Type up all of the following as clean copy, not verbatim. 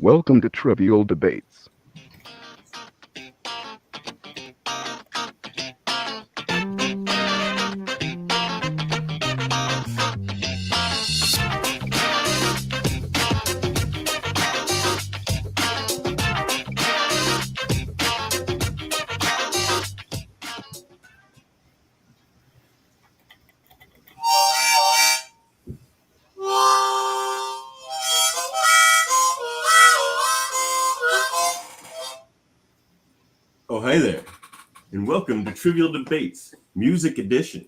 Welcome to Trivial Debates. Oh, hi there, and welcome to Trivial Debates, Music Edition,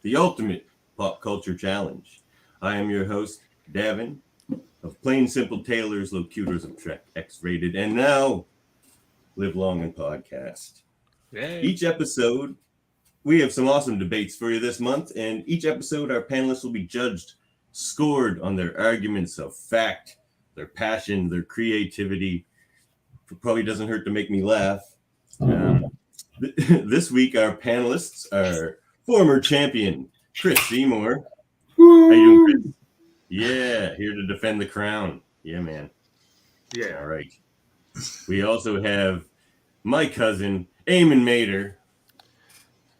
the ultimate pop culture challenge. I am your host, Davan, of Plain Simple Tailors, Locutors of Trek, X-Rated, and now Live Long and Podcast. Yay. Each episode, we have some awesome debates for you this month, and each episode our panelists will be judged, scored on their arguments of fact, their passion, their creativity. It probably doesn't hurt to make me laugh. This week, our panelists are former champion Chris Seymour. How you doing, Chris? Yeah, here to defend the crown. Yeah, man. Yeah. All right. We also have my cousin, Eamon Mader.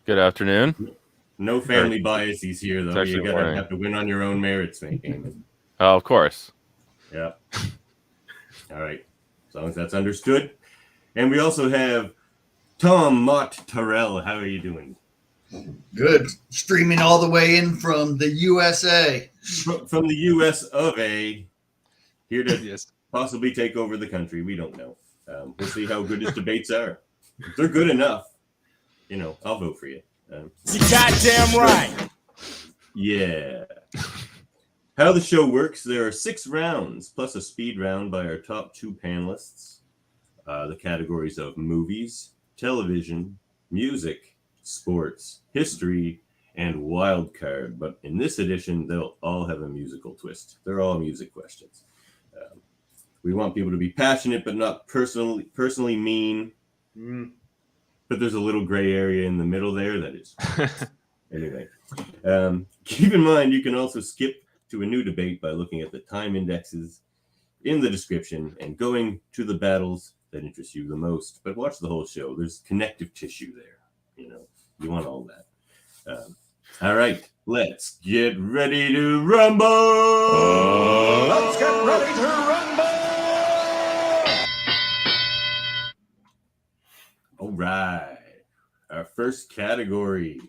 Good afternoon. No family biases here, though. It's You actually gotta morning. have to win on your own merits, mate, Eamon. Oh, of course. Yeah. All right. As long as that's understood. And we also have Tom Mott Tyrell. How are you doing? Good. Streaming all the way in from the USA. From the US of A. Here to Yes. possibly take over the country. We don't know. We'll see how good his debates are. If they're good enough, I'll vote for you. You goddamn right. Yeah. How the show works, there are 6 rounds, plus a speed round by our top 2 panelists. The categories of movies, television, music, sports, history, and wild card. But in this edition, they'll all have a musical twist. They're all music questions. We want people to be passionate, but not personally mean. But there's a little gray area in the middle there that is. Anyway, keep in mind, you can also skip to a new debate by looking at the time indexes in the description and going to the battles that interest you the most. But watch the whole show. There's connective tissue there. You want all that. All right, let's get ready to rumble. Let's get ready to rumble. All right. Our first category,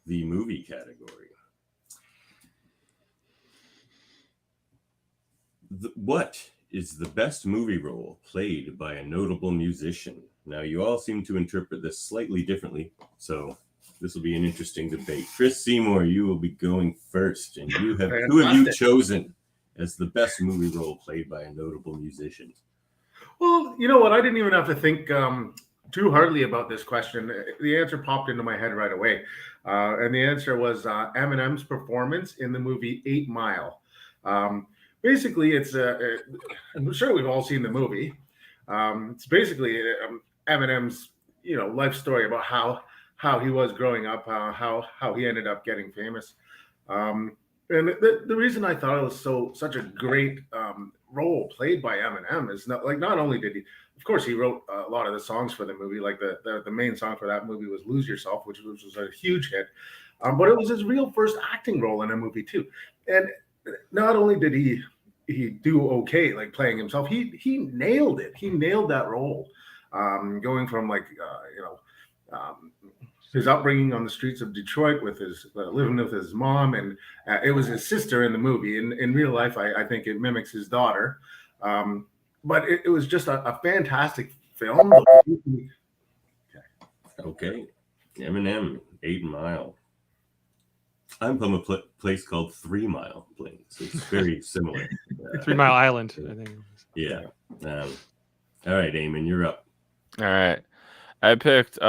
the movie category. What is the best movie role played by a notable musician? Now, you all seem to interpret this slightly differently, so this will be an interesting debate. Chris Seymour, you will be going first, and who have you chosen as the best movie role played by a notable musician? Well, you know what? I didn't even have to think too hardly about this question. The answer popped into my head right away. And the answer was Eminem's performance in the movie 8 Mile. Basically, it's I'm sure we've all seen the movie. It's basically Eminem's, life story about how he was growing up, how he ended up getting famous. And the reason I thought it was such a great role played by Eminem is not only did he, of course, he wrote a lot of the songs for the movie. Like the main song for that movie was "Lose Yourself," which was a huge hit. But it was his real first acting role in a movie too. And not only did he do okay, like playing himself, he nailed it. He nailed that role, going from his upbringing on the streets of Detroit with his living with his mom, and it was his sister in the movie. In real life, I think it mimics his daughter, but it was just a fantastic film. Okay, Eminem, 8 Mile. I'm from a place called 3 Mile Plains. It's very similar. 3 Mile Island, I think. Yeah. All right, Eamon, you're up. All right. I picked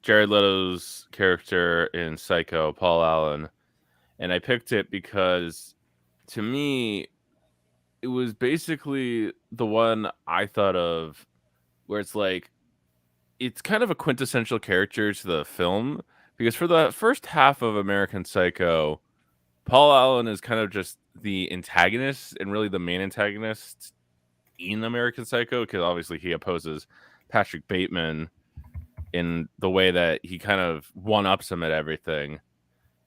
Jared Leto's character in Psycho, Paul Allen, and I picked it because to me it was basically the one I thought of where it's like it's kind of a quintessential character to the film, because for the first half of American Psycho, Paul Allen is kind of just the antagonist and really the main antagonist in American Psycho, because obviously he opposes Patrick Bateman in the way that he kind of one-ups him at everything.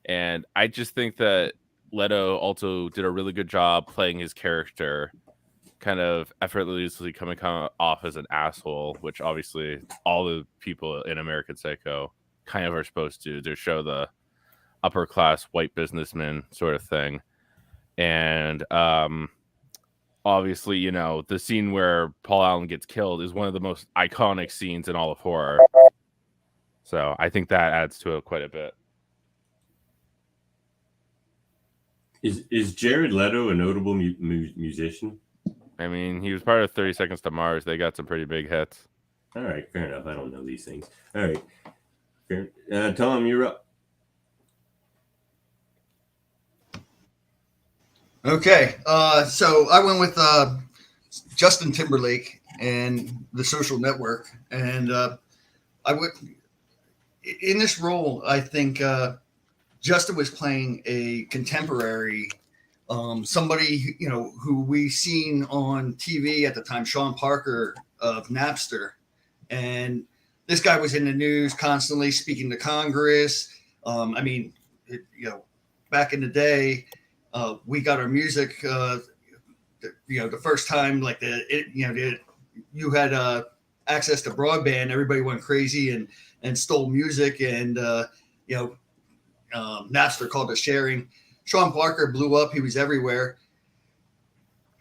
And I just think that Leto also did a really good job playing his character, kind of effortlessly coming off as an asshole, which obviously all the people in American Psycho kind of are supposed to show the upper class white businessman sort of thing. And obviously, the scene where Paul Allen gets killed is one of the most iconic scenes in all of horror. So I think that adds to it quite a bit. Is Jared Leto a notable musician? I mean, he was part of 30 Seconds to Mars. They got some pretty big hits. All right, fair enough. I don't know these things. All right. Tom, you're up. Okay, so I went with Justin Timberlake and The Social Network, and I would in this role. I think Justin was playing a contemporary, somebody who we seen on TV at the time, Sean Parker of Napster, and this guy was in the news constantly, speaking to Congress. Back in the day. We got our music, the first time, like you had access to broadband, everybody went crazy and stole music, and Napster called it sharing. Sean Parker blew up; he was everywhere.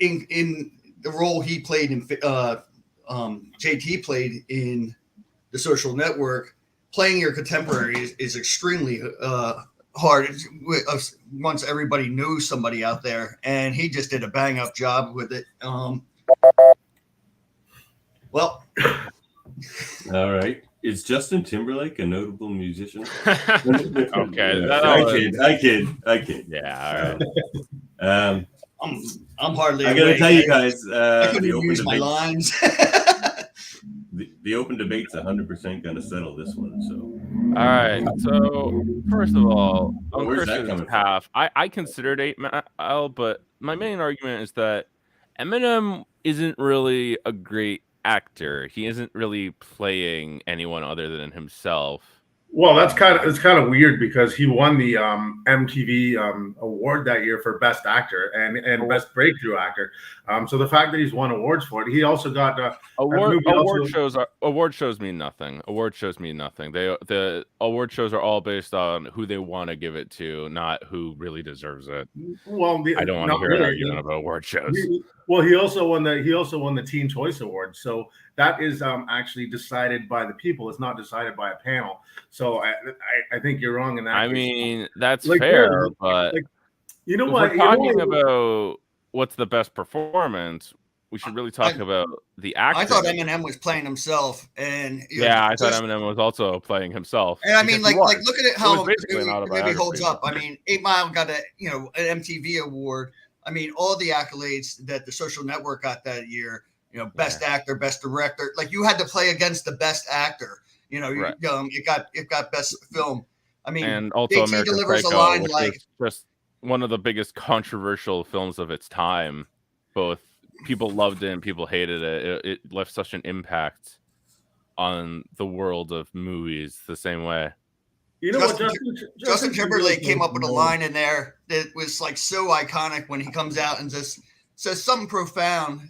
In the role he played in, JT played in The Social Network, playing your contemporary is extremely hard once everybody knows somebody out there, and he just did a bang up job with it. All right. Is Justin Timberlake a notable musician? Okay. I kid. Yeah, all right. I'm hardly. I gotta tell you guys, I couldn't use my lines. The open debate's 100% gonna settle this one. So. All right. So first of all, on Where's that Christian's coming behalf, I considered 8 Mile, but my main argument is that Eminem isn't really a great actor. He isn't really playing anyone other than himself. Well, it's kind of weird because he won the MTV award that year for Best Actor and Best Breakthrough Actor. So the fact that he's won awards for it, he also got award shows mean nothing. Award shows mean nothing. The award shows are all based on who they want to give it to, not who really deserves it. Well, I don't want to hear an argument about award shows. He also won the Teen Choice Award. So that is actually decided by the people. It's not decided by a panel. So I think you're wrong in that. I case. mean, that's fair, but you know what? We're talking about what's the best performance. We should really talk about the actor. I thought Eminem was playing himself, and I thought Eminem was also playing himself. And I mean, look at it how it movie holds up. I mean, 8 Mile got an MTV award. I mean, all the accolades that The Social Network got that year. Best actor, best director. Like you had to play against the best actor. Right. It got best film. I mean, and also JT American delivers Psycho, a line which like is just one of the biggest controversial films of its time. Both people loved it and people hated it. It left such an impact on the world of movies the same way. Justin Timberlake came up with a line in there that was like so iconic when he comes out and just says something profound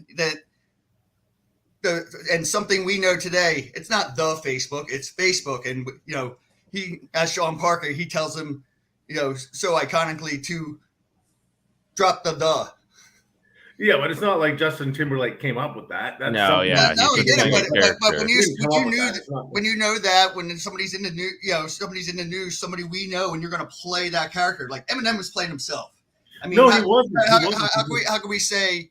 and something we know today. It's not the Facebook, it's Facebook. And, he, as Sean Parker, he tells him, so iconically to drop the. Yeah, but it's not like Justin Timberlake came up with that. That's No, he didn't. But when you know that when somebody's in the news, somebody we know, and you're going to play that character, like Eminem was playing himself. I mean, he wasn't. How can we say,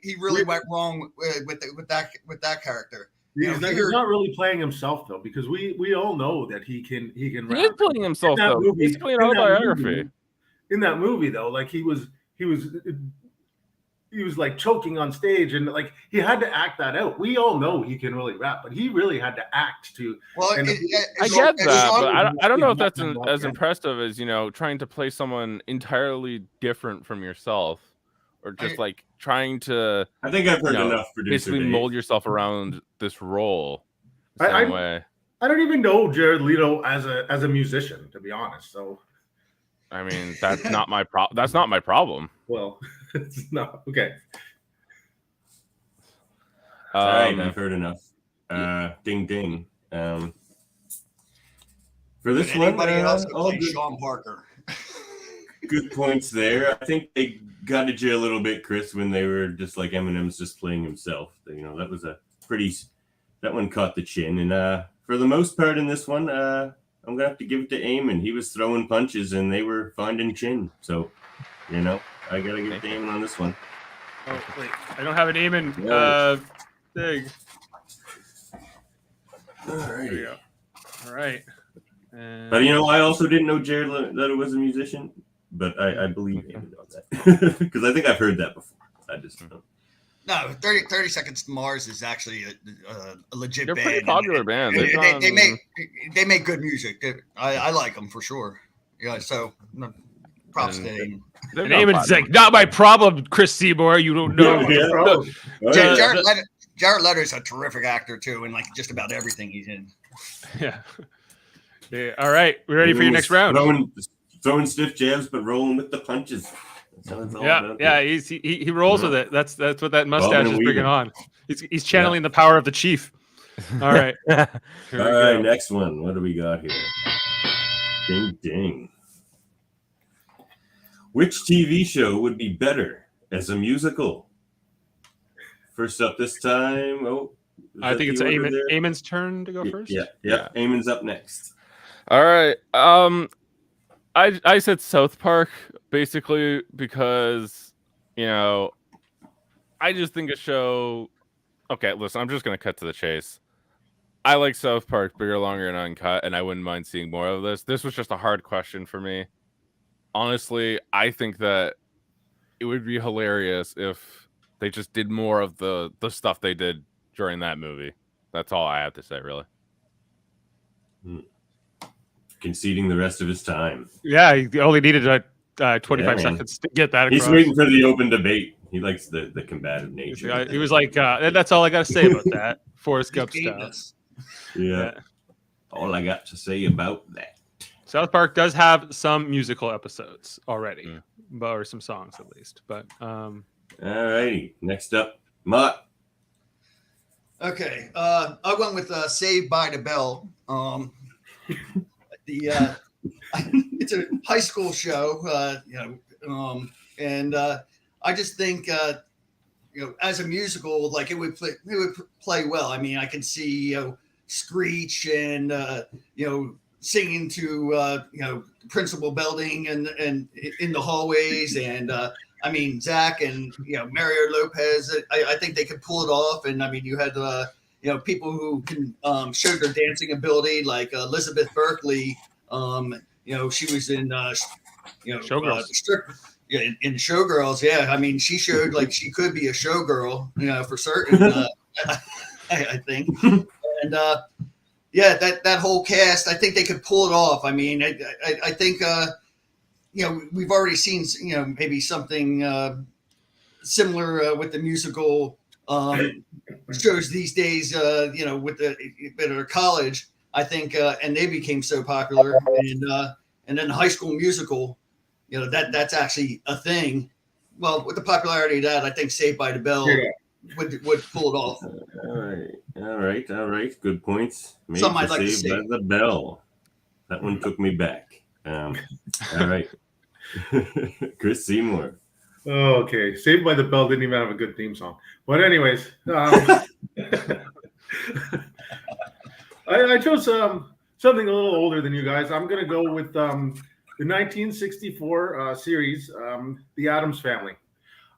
he really went wrong with that character? He's not really playing himself though, because we all know that he can. He is playing himself though. He's playing an autobiography. In that movie though, like he was he was like choking on stage, and like he had to act that out. We all know he can really rap, but he really had to act to. Well, and I get that, but I don't know if that's Nothing as like impressive as, trying to play someone entirely different from yourself, or just like trying to, I think I've heard enough, producer basically Dave. mold yourself around this role the same way. I don't even know Jared Leto as a musician, to be honest. So, I mean, that's not my problem. That's not my problem. well, it's not okay. All right, I've heard enough. Ding ding. For this one, anybody else could all play good, Sean Parker. good points there. I think they gutted you a little bit, Chris, when they were just like Eminem's just playing himself. That was that one caught the chin. And for the most part in this one, I'm gonna have to give it to Eamon. He was throwing punches and they were finding chin. So, I gotta give it to Eamon on this one. Oh wait, I don't have an Eamon thing. There you go. All right. And... But I also didn't know Jared Leto was a musician, but I believe Eamon on that because I think I've heard that before. I just don't know. No, 30 Seconds to Mars is actually a legit They're band. pretty popular band. They make good music. I like them for sure. Yeah, so props to them. And Eamon's like, not my problem, Chris Seymour. You don't know. Jared Leto's a terrific actor too, and like just about everything he's in. Yeah. All right, we're ready for your next round. Throwing stiff jabs, but rolling with the punches. Yeah. He rolls with it. That's what that mustache is bringing on. He's channeling the power of the chief. All right. All right, next one. What do we got here? Ding ding. Which TV show would be better as a musical? First up this time. I think it's Eamon's turn to go first. Yeah. Eamon's up next. All right. I said South Park basically because, I just think a show. Okay, listen, I'm just going to cut to the chase. I like South Park bigger, longer, and uncut, and I wouldn't mind seeing more of this. This was just a hard question for me. Honestly, I think that it would be hilarious if they just did more of the stuff they did during that movie. That's all I have to say, really. Conceding the rest of his time. Yeah, he only needed 25 seconds to get that across. He's waiting for the open debate. He likes the combative nature. He was like, that's all I got to say about that. Forrest Gump style. Yeah. All I got to say about that. South Park does have some musical episodes already, or some songs at least. But all righty. Next up, Mott. Okay, I went with Saved by the Bell. It's a high school show, and I just think as a musical, like it would play well. I mean, I can see Screech and singing to the principal building and in the hallways, and I mean Zach and Mario Lopez. I think they could pull it off, and I mean you had people who can show their dancing ability, like Elizabeth Berkley. She was in Showgirls. In Showgirls. Yeah, I mean she showed like she could be a showgirl, for certain. I think, and that whole cast, I think they could pull it off. I mean, I think we've already seen maybe something similar with the musical shows these days. With the college, I think, and they became so popular, and then High School Musical, that's actually a thing. Well, with the popularity of that, I think Saved by the Bell would pull it off. All right. Good points. Some I'd like to see. Saved by the Bell. That one took me back. All right. Chris Seymour. Okay, Saved by the Bell didn't even have a good theme song. But anyways, I chose something a little older than you guys. I'm going to go with the 1964 series, The Addams Family.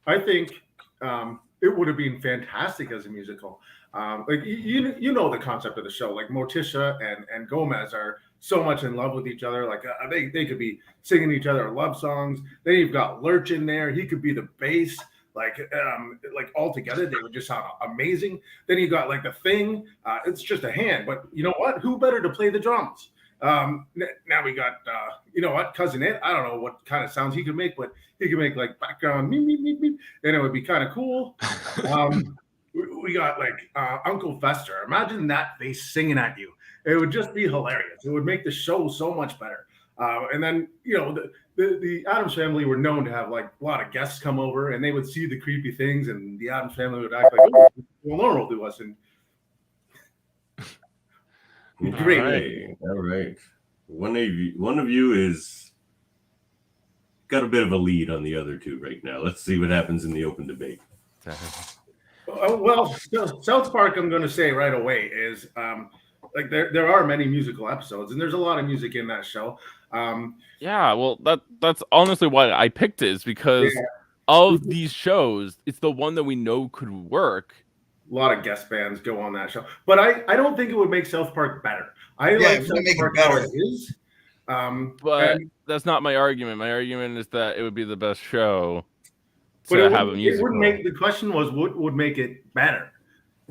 I think it would have been fantastic as a musical. Like the concept of the show. Like Morticia and Gomez are so much in love with each other. Like they could be singing each other love songs. Then you've got Lurch in there. He could be the bass. like all together, they would just sound amazing. Then you got like the Thing. It's just a hand, but you know what? Who better to play the drums? Now we got you know what, Cousin Ed. I don't know what kind of sounds he could make, but he could make like background meep, meep, meep, meep, and it would be kind of cool. We got like Uncle Fester. Imagine that face singing at you. It would just be hilarious. It would make the show so much better. And then, you know, the Addams Family were known to have like a lot of guests come over, and they would see the creepy things, and the Addams Family would act like, "Oh, well, normal to us." And great. All right. One of you is got a bit of a lead on the other two right now. Let's see what happens in the open debate. Well, South Park, I'm going to say right away, is like there are many musical episodes, and there's a lot of music in that show. Yeah, well, that's honestly why I picked it, is because of these shows, it's the one that we know could work. A lot of guest bands go on that show, but I don't think it would make South Park better. I like South Park how it is. But that's not my argument. My argument is that it would be the best show but to have a musical. It wouldn't make, the question was what would make it better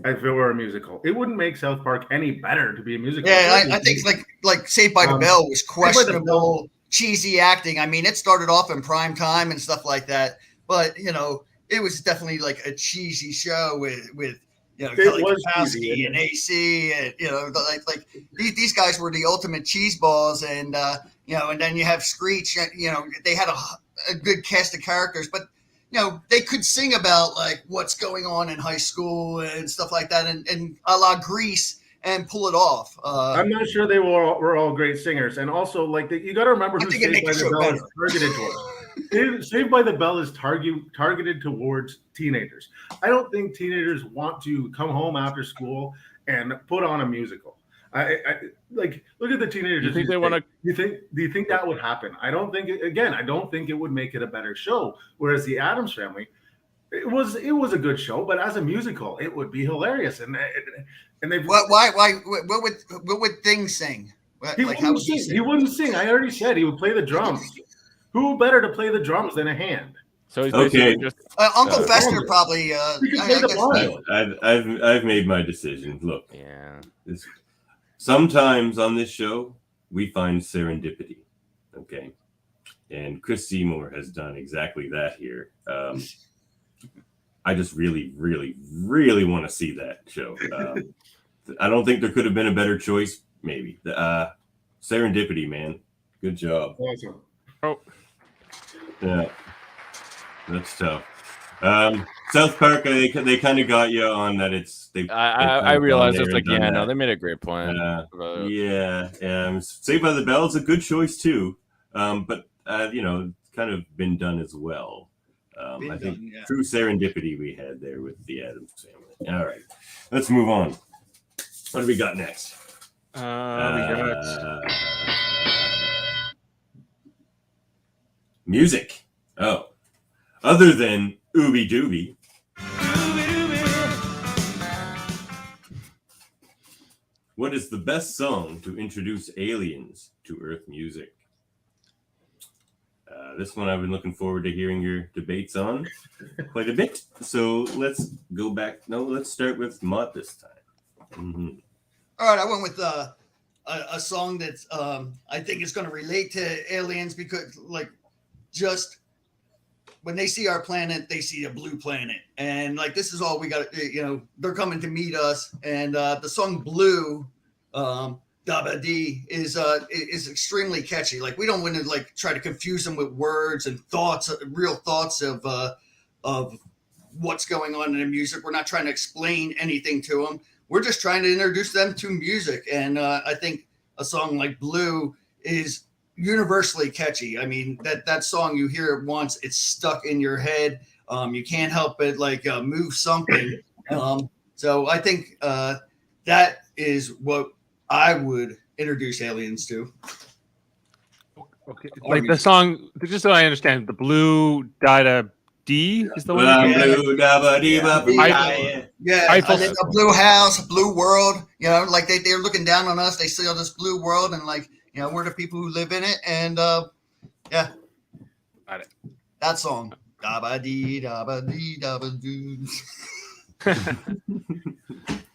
if it were a musical. It wouldn't make South Park any better to be a musical. Yeah, I think like Saved by the Bell was questionable, cheesy acting. I mean, it started off in prime time and stuff like that, but you know, it was definitely like a cheesy show with you know, Kelly Kapowski and AC, and you know, like these guys were the ultimate cheese balls, and you know, and then you have Screech. You know, they had a good cast of characters, but you know, they could sing about like what's going on in high school and stuff like that, and a la Grease, and pull it off. I'm not sure they were all great singers, and also like you got to remember who Saved by the Bell is targeted towards. Saved by the Bell is targeted towards teenagers. I don't think teenagers want to come home after school and put on a musical. I like look at the teenagers. You think they want to? Do you think that would happen? I don't think. I don't think it would make it a better show. Whereas the Addams Family, it was a good show, but as a musical, it would be hilarious. And they what would Thing sing? He wouldn't sing. I already said he would play the drums. Who better to play the drums than a hand? So he's okay. Just Uncle Fester probably. I've made my decision. Look, sometimes on this show we find serendipity. Okay, and Chris Seymour has done exactly that here. I just really, really, really want to see that show. I don't think there could have been a better choice. Maybe serendipity, man. Good job. Awesome. Oh. Yeah, that's tough. South Park, they kind of got you on that. I realized it's like, no, they made a great point. Saved by the Bell is a good choice too, but you know, it's kind of been done as well. I think true serendipity we had there with the Addams Family. All right, let's move on. What do we got next? We got music. Oh, other than Oobie Doobie. What is the best song to introduce aliens to Earth music? This one I've been looking forward to hearing your debates on quite a bit. So let's go back. No, let's start with Mott this time. Mm-hmm. All right, I went with a song that's I think is going to relate to aliens because, like, just when they see our planet, they see a blue planet, and like this is all we got. You know, they're coming to meet us, and the song "Blue," Daba Dee is extremely catchy. Like we don't want to like try to confuse them with words and thoughts, real thoughts of what's going on in the music. We're not trying to explain anything to them. We're just trying to introduce them to music, and I think a song like "Blue" is universally catchy. I mean, that song, you hear it once, it's stuck in your head. You can't help but like move something. So I think that is what I would introduce aliens to. Okay, like the song, just so I understand, the Blue Dada D is the one. Blue Dada Dee. Yeah, a blue house, a blue world. You know, like they're looking down on us. They see all this blue world, and like, you know, we're the people who live in it. And yeah, got it. That song. Dabba dee dabba dee dabba doo.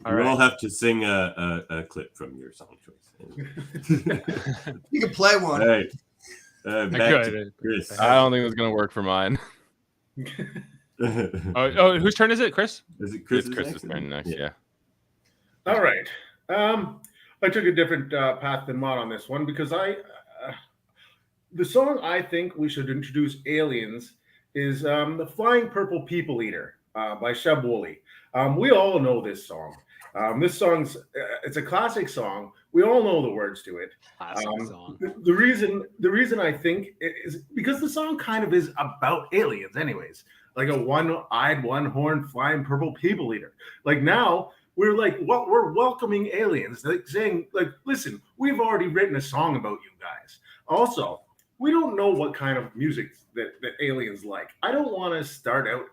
We all have to sing a clip from your song choice. You can play one. All right. Back to Chris. I don't think it's gonna work for mine. Oh, whose turn is it, Chris? Is it It's Chris's turn next. Yeah. All right. I took a different path than Mott on this one because the song I think we should introduce aliens is the Flying Purple People Eater by Sheb Wooley. We all know this song. This song's it's a classic song. We all know the words to it. Classic song. The reason I think is because the song kind of is about aliens, anyways. Like a one-eyed, one-horned, flying purple people eater. Like now we're like, what? We're welcoming aliens, like saying, like, listen, we've already written a song about you guys. Also, we don't know what kind of music that aliens like. I don't want to start out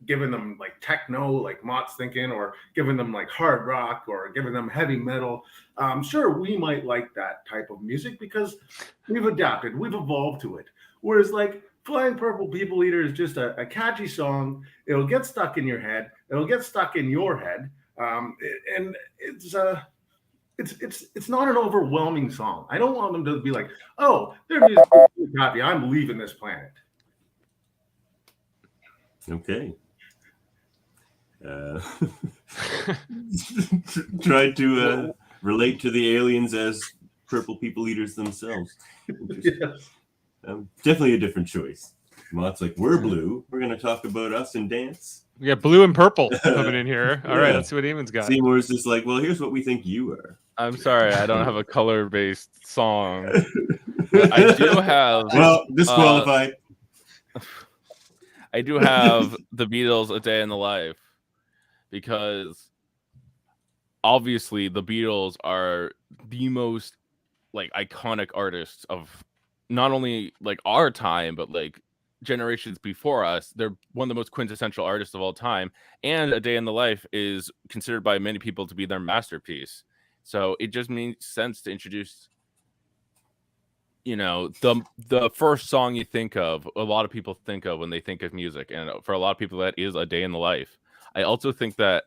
giving them like techno, like Mott's thinking, or giving them like hard rock, or giving them heavy metal. Sure, we might like that type of music because we've adapted, we've evolved to it. Whereas like Flying Purple People Eater is just a catchy song. It'll get stuck in your head. It'll get stuck in your head, and it's not an overwhelming song. I don't want them to be like, oh, their music is happy. I'm leaving this planet. Okay. Try to relate to the aliens as purple people eaters themselves. Yes. Definitely a different choice. Mott's like, we're blue. We're going to talk about us and dance. We got blue and purple coming in here. All right, let's see what Eamon's got. Seymour's just like, well, here's what we think you are. I'm sorry, I don't have a color-based song. But I do have. Well, disqualified. I do have the Beatles' "A Day in the Life" because obviously the Beatles are the most like iconic artists of not only like our time but like generations before us. They're one of the most quintessential artists of all time, and "A Day in the Life" is considered by many people to be their masterpiece. So it just makes sense to introduce, you know, the first song you think of, a lot of people think of when they think of music, and for a lot of people that is "A Day in the Life." I also think that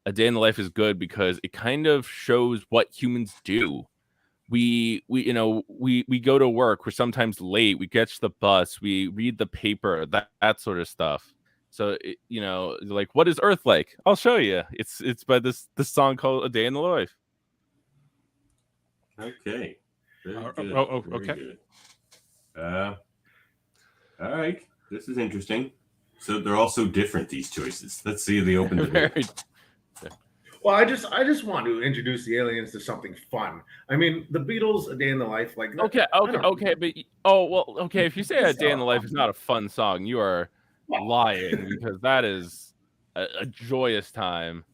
"A Day in the Life" is good because it kind of shows what humans do. We go to work, we're sometimes late, we catch the bus, we read the paper, that sort of stuff. So like, what is Earth like? I'll show you. It's by this song called "A Day in the Life." Okay. Very good. Okay. Good. All right. This is interesting. So they're all so different, these choices. Let's see the open debate. Well, I just want to introduce the aliens to something fun. I mean, the Beatles, "A Day in the Life," like okay, but if you say "A Day in the Life" is not a fun song, you are lying because that is a joyous time.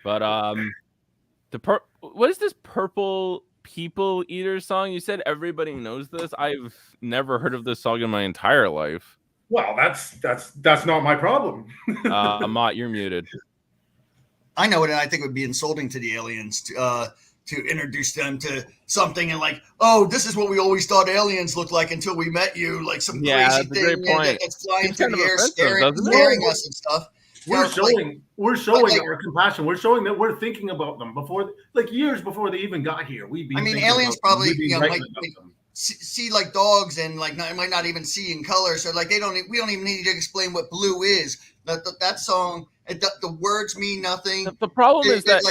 But what is this Purple People Eater song? You said everybody knows this. I've never heard of this song in my entire life. Well, that's not my problem. Mott, you're muted. I know it, and I think it would be insulting to the aliens to introduce them to something and like, oh, this is what we always thought aliens looked like until we met you, like some crazy thing that's flying through the air, scaring us and stuff. We're showing our compassion. We're showing that we're thinking about them before, like years before they even got here. Aliens probably might see like dogs and like might not even see in color. So like we don't even need to explain what blue is. That song. The words mean nothing. The problem is that,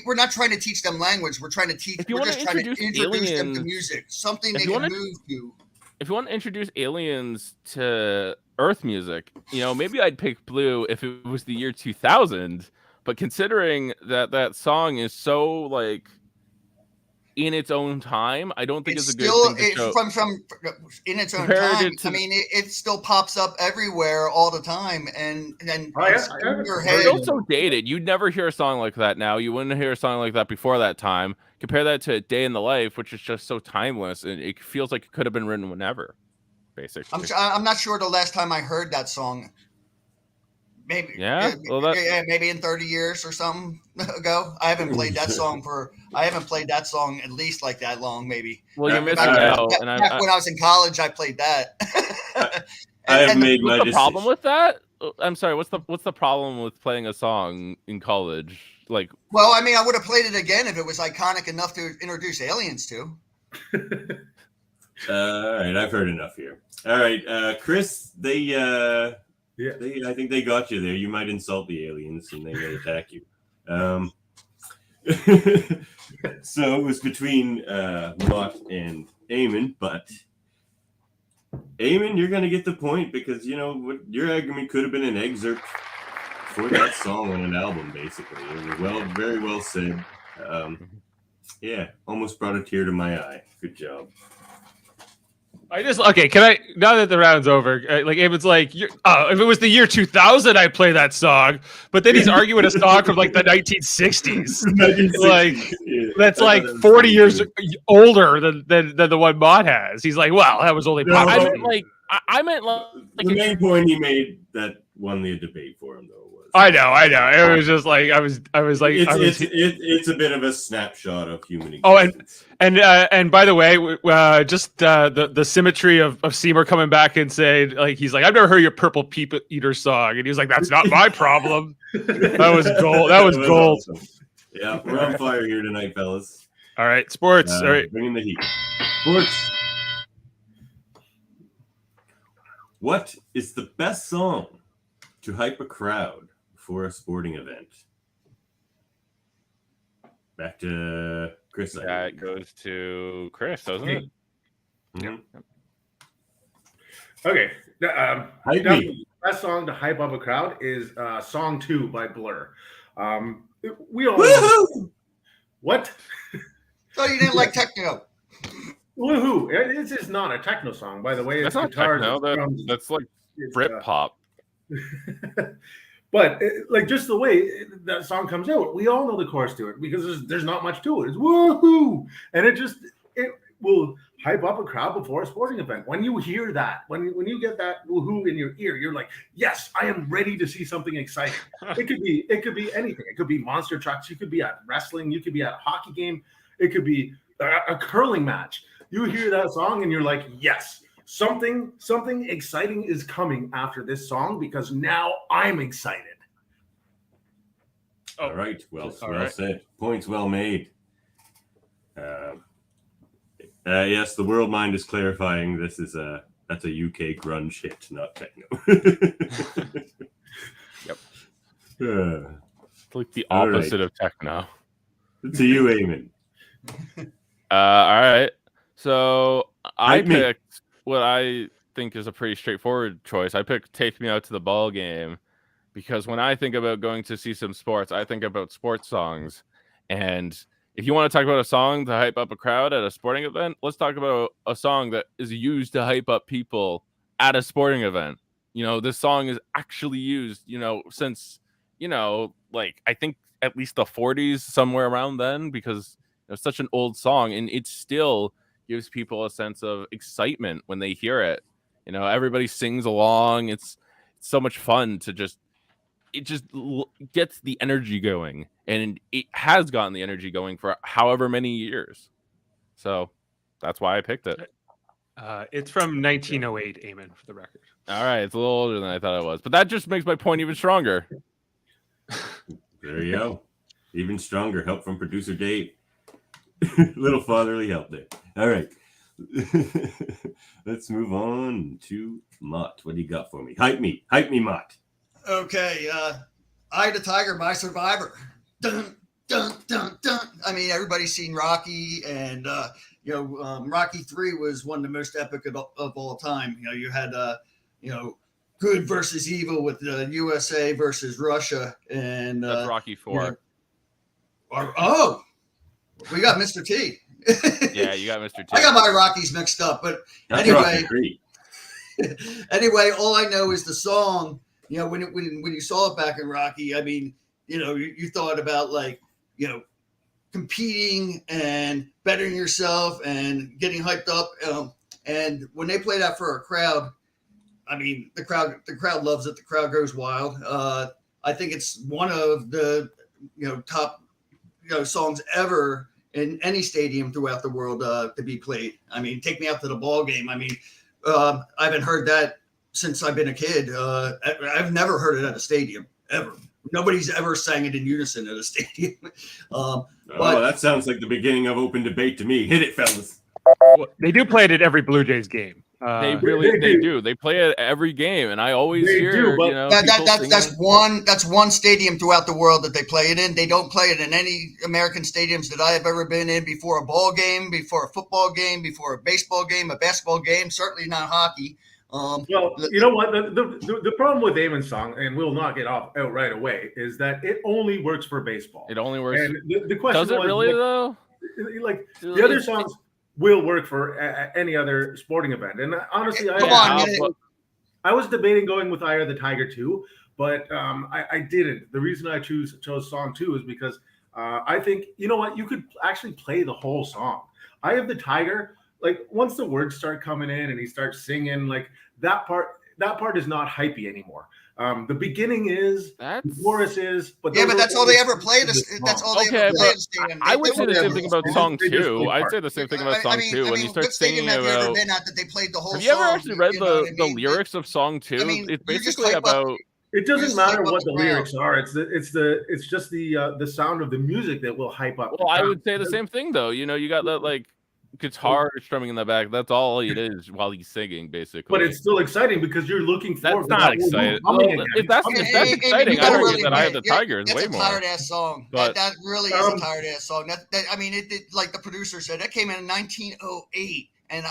we're not trying to teach them language. We're trying to teach. We're just trying to introduce them to music, something they can move to. If you want to introduce aliens to Earth music, maybe I'd pick Blue if it was the year 2000. But considering that song is so like in its own time, I don't think it's a good thing to show. From in its own time. It still pops up everywhere all the time, and your head. It's also dated. You'd never hear a song like that now. You wouldn't hear a song like that before that time. Compare that to "A Day in the Life," which is just so timeless, and it feels like it could have been written whenever. Basically, I'm not sure the last time I heard that song. Maybe maybe in 30 years or something ago. I haven't played that song at least like that long, maybe. Well, you're missing out. When I was in college, I played that. I have made what's my the problem decision. with that? I'm sorry. What's the problem with playing a song in college? Like, Well, I mean, I would have played it again if it was iconic enough to introduce aliens to. All right, I've heard enough here. All right, Chris, I think they got you there. You might insult the aliens and they may attack you. So it was between Mott and Eamon, but Eamon, you're going to get the point because you know what your argument could have been an excerpt for that song on an album. Basically, it was very well said. Yeah, almost brought a tear to my eye. Good job. Can I, now that the round's over, like Eamon's like, if it was the year 2000, I'd play that song, but then he's arguing a song from like the 1960s. Like, that's like 40 years older than the one Mott has. He's like, well, that was only popular. I meant like the main point he made that won the debate for him, though. I know. It was just like I was like it's a bit of a snapshot of human existence. And by the way, just the symmetry of Seymour coming back and saying like he's like, I've never heard your Purple People Eater song, and he was like, that's not my problem. That was gold. That was gold. Awesome. Yeah, we're on fire here tonight, fellas. All right, sports. All right, bring in the heat. Sports. What is the best song to hype a crowd for a sporting event? Back to Chris. That goes to Chris, doesn't it? Mm-hmm. Okay. The best song to hype up a crowd is Song 2 by Blur. We all Woohoo! What? So you didn't like techno? Woohoo! This is not a techno song, by the way. That's not techno. That's like Britpop. But like just the way that song comes out, we all know the chorus to it because there's not much to it. It's woohoo, and it will hype up a crowd before a sporting event. When you hear that, when you get that woohoo in your ear, you're like, yes, I am ready to see something exciting. It could be anything. It could be monster trucks. You could be at wrestling. You could be at a hockey game. It could be a curling match. You hear that song and you're like, yes. Something exciting is coming after this song because now I'm excited. All right. Well said. Points well made. Yes, the world mind is clarifying. That's a UK grunge hit, not techno. Yep. It's like the opposite of techno. To you, Eamon. All right. So I picked what I think is a pretty straightforward choice. I picked Take Me Out to the Ball Game because when I think about going to see some sports, I think about sports songs. And if you want to talk about a song to hype up a crowd at a sporting event, let's talk about a song that is used to hype up people at a sporting event. You know, this song is actually used, since, like I think at least the 40s, somewhere around then, because it's such an old song and it still gives people a sense of excitement when they hear it. Everybody sings along. It's so much fun to it just gets the energy going, and it has gotten the energy going for however many years. So that's why I picked it. It's from 1908, Eamon, for the record. All right, it's a little older than I thought it was, but that just makes my point even stronger. There you go. Even stronger. Help from producer Dave. Little fatherly help there. All right. Let's move on to Mott. What do you got for me? Hype me, Mott. Okay. Eye the Tiger, My Survivor. Dun, dun, dun, dun. I mean, everybody's seen Rocky, and Rocky 3 was one of the most epic of all time. You had good versus evil with the USA versus Russia, and that's Rocky 4. We got Mr. T. Yeah, you got Mr. T. I got my Rockies mixed up, but that's anyway. Anyway, all I know is the song. When you saw it back in Rocky, I mean, you thought about competing and bettering yourself and getting hyped up. And when they play that for a crowd, I mean, the crowd loves it. The crowd goes wild. I think it's one of the top songs ever in any stadium throughout the world to be played. I mean, Take Me Out to the Ball Game. I mean, I haven't heard that since I've been a kid. I've never heard it at a stadium ever. Nobody's ever sang it in unison at a stadium. Oh, that sounds like the beginning of open debate to me. Hit it, fellas. They do play it at every Blue Jays game. They do. They play it every game, and I always hear, do, you know, that's one stadium throughout the world that they play it in. They don't play it in any American stadiums that I have ever been in before a ball game, before a football game, before a baseball game, a basketball game. Certainly not hockey. Well, you know what? The problem with Eamon's song, and we'll knock it out right away, is that it only works for baseball. It only works. And the question Does it was, really, like, though? Like the other songs will work for any other sporting event. And honestly, I was debating going with Eye of the Tiger too, but I didn't. The reason I chose song 2 is because I think, you know what, you could actually play the whole song. Eye of the Tiger, like once the words start coming in and he starts singing, like that part is not hypey anymore. The beginning is, the chorus is, but that's all they ever played. That's all they ever played. I would say the same thing about song 2. I'd say the same thing about song 2. When you start singing about, that they played the whole have you ever song, actually read the lyrics of song 2? It's basically about. It doesn't matter what the lyrics are. It's just the sound of the music that will hype up. Well, I would say the same thing though. You know, you got that like guitar strumming in the back. That's all it is while he's singing, basically. But it's still exciting because you're looking forward. That's not exciting. If that's exciting, I argue that Eye of the Tiger is way more. That's a tired ass song. But that really is a tired ass song. I mean, it like the producer said, that came in 1908, and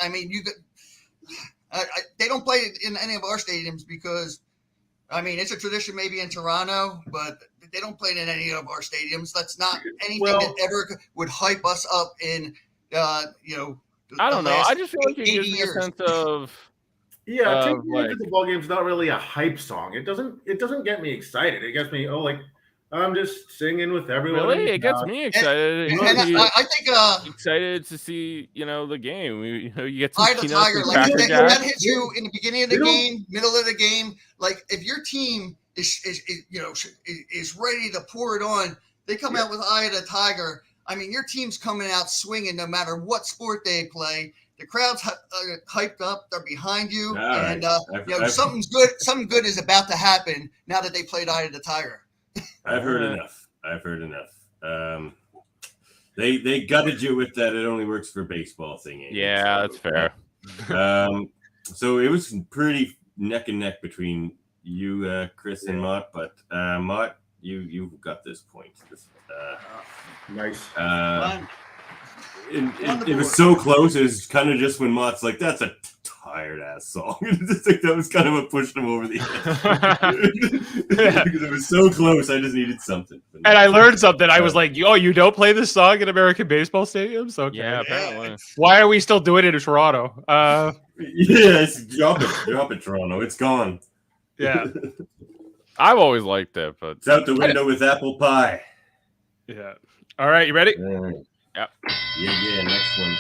I mean, they don't play it in any of our stadiums because, I mean, it's a tradition maybe in Toronto, but they don't play it in any of our stadiums. That's not anything that ever would hype us up in. I don't know. I just feel like it gives me a sense of taking me to the ball game is not really a hype song. It doesn't get me excited. It gets me I'm just singing with everyone. Really, it gets me excited. And I think excited to see the game. You get some Tiger, like that hits you in the beginning of the game, middle of the game. Like if your team is ready to pour it on, they come out with Eye of the Tiger. I mean, your team's coming out swinging no matter what sport they play. The crowd's hyped up; they're behind you, and something good is about to happen now that they played Eye of the Tiger. I've heard enough. They gutted you with that. It only works for baseball thing. Yeah, that's fair. So it was pretty neck and neck between you, Chris, and Mott. But Mott, you got this point. Nice. It was so close. It was kind of just when Mott's like, "That's a tired ass song." That was kind of what pushed him over the edge. Because it was so close. I just needed something. And I learned something. I was like, "Oh, you don't play this song in American baseball stadiums?" Okay. Yeah, apparently. Why are we still doing it in Toronto? Drop it, Toronto. It's gone. Yeah. I've always liked it, but it's out the window with apple pie. Yeah. All right, you ready? Yep. Yeah. Next one.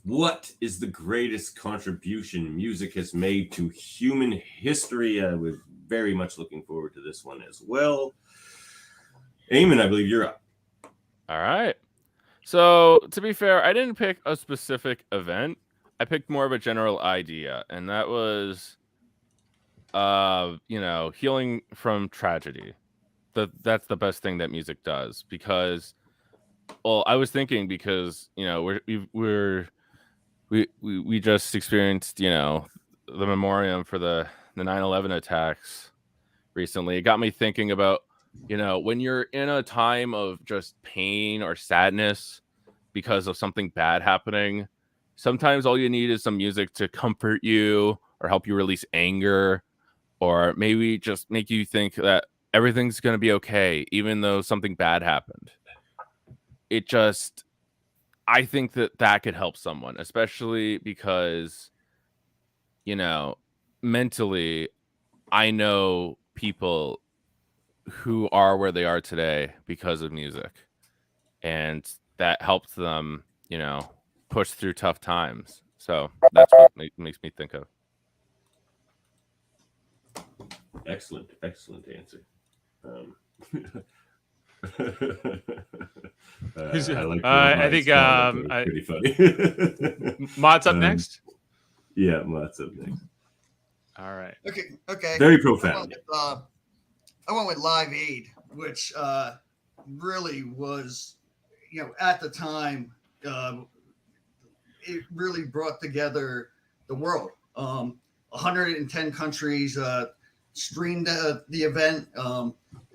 What is the greatest contribution music has made to human history? We're very much looking forward to this one as well. Eamon, I believe you're up. All right. So, to be fair, I didn't pick a specific event. I picked more of a general idea, and that was, healing from tragedy. That's the best thing that music does because, well, I was thinking because we just experienced the memoriam for the 9/11 attacks recently. It got me thinking about when you're in a time of just pain or sadness because of something bad happening, sometimes all you need is some music to comfort you or help you release anger or maybe just make you think that everything's going to be okay, even though something bad happened. I think that could help someone, especially because, mentally, I know people who are where they are today because of music. And that helps them, push through tough times. So that's what makes me think of. Excellent answer. I think pretty funny. Mott's up next. Yeah, Mott's up next. All right. Okay. Very profound. I went with Live Aid, which really was, at the time, it really brought together the world. 110 countries streamed the event.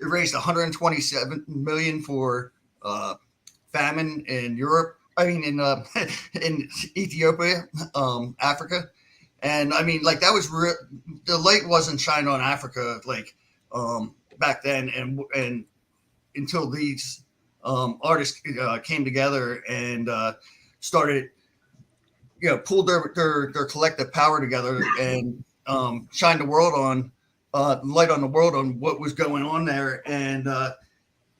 It raised 127 million for famine in Europe. I mean, in Ethiopia, Africa. And I mean, like, that was the light wasn't shining on Africa back then, and until these artists came together and started, pulled their collective power together and shined the world on light on the world on what was going on there, and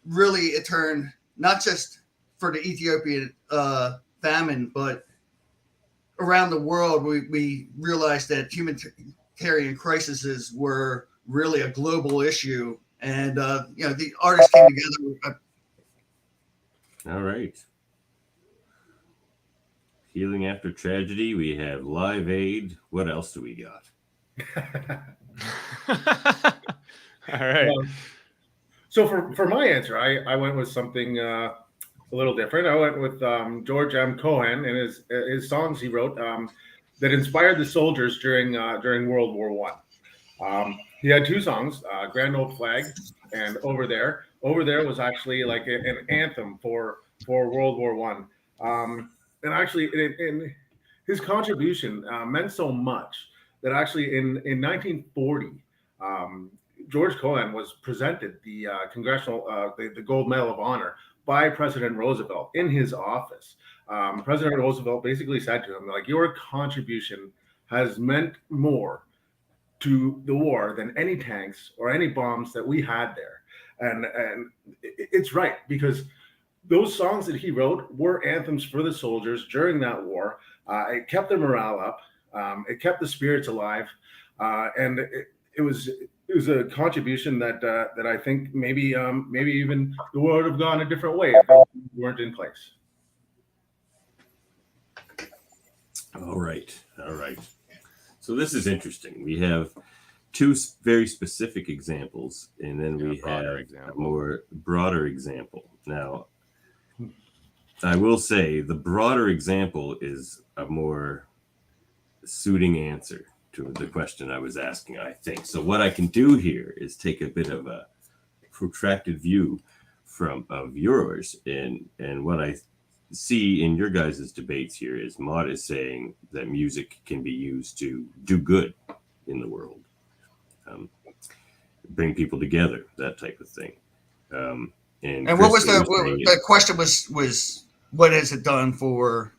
really it turned not just for the Ethiopian famine, but around the world, we realized that humanitarian crises were really a global issue, and the artists came together. All right. Healing after tragedy. We have Live Aid. What else do we got? All right. So for my answer, I went with something a little different. I went with George M. Cohan and his songs he wrote that inspired the soldiers during World War I. He had two songs, Grand Old Flag and Over There. Over There was actually like an anthem for World War I. And actually, in his contribution meant so much that actually in 1940, George Cohan was presented the congressional the Gold Medal of Honor by President Roosevelt in his office. President Roosevelt basically said to him, like, your contribution has meant more to the war than any tanks or any bombs that we had there. And it's right, because those songs that he wrote were anthems for the soldiers during that war. It kept their morale up. It kept the spirits alive. And it was a contribution that I think maybe even the world would have gone a different way if those weren't in place. All right. So this is interesting. We have two very specific examples, and then we have a more broader example. Now, I will say the broader example is a more suiting answer to the question I was asking, I think. So what I can do here is take a bit of a protracted view of yours, and what I see in your guys' debates here is Mott is saying that music can be used to do good in the world, bring people together, that type of thing. And what was the question was what has it done for?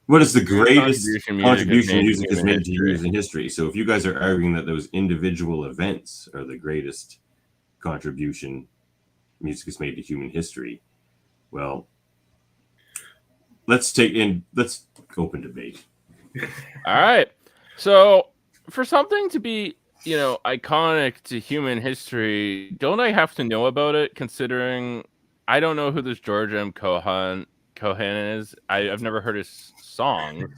What is the greatest contribution music has made to human history? So if you guys are arguing that those individual events are the greatest contribution music has made to human history, well, let's open debate. All right. So for something to be, iconic to human history, don't I have to know about it, considering I don't know who this George M. Cohan is. I've never heard his song.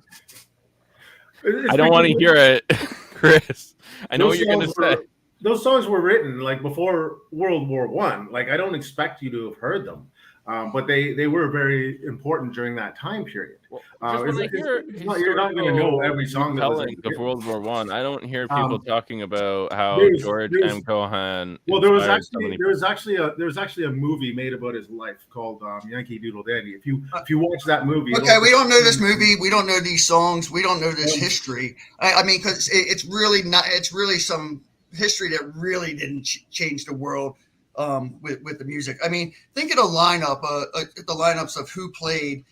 I don't want to hear it, Chris. I know what you're going to say. Those songs were written like before World War I. Like, I don't expect you to have heard them, but they were very important during that time period. You're not going to know every song that was of World War I don't hear people talking about how George M. Cohan. Well, there was actually a movie made about his life called Yankee Doodle Dandy. If you watch that movie, okay, we don't know this movie, we don't know these songs, we don't know this history. I mean, because it's really some history that really didn't change the world with the music. I mean, think of the lineups of who played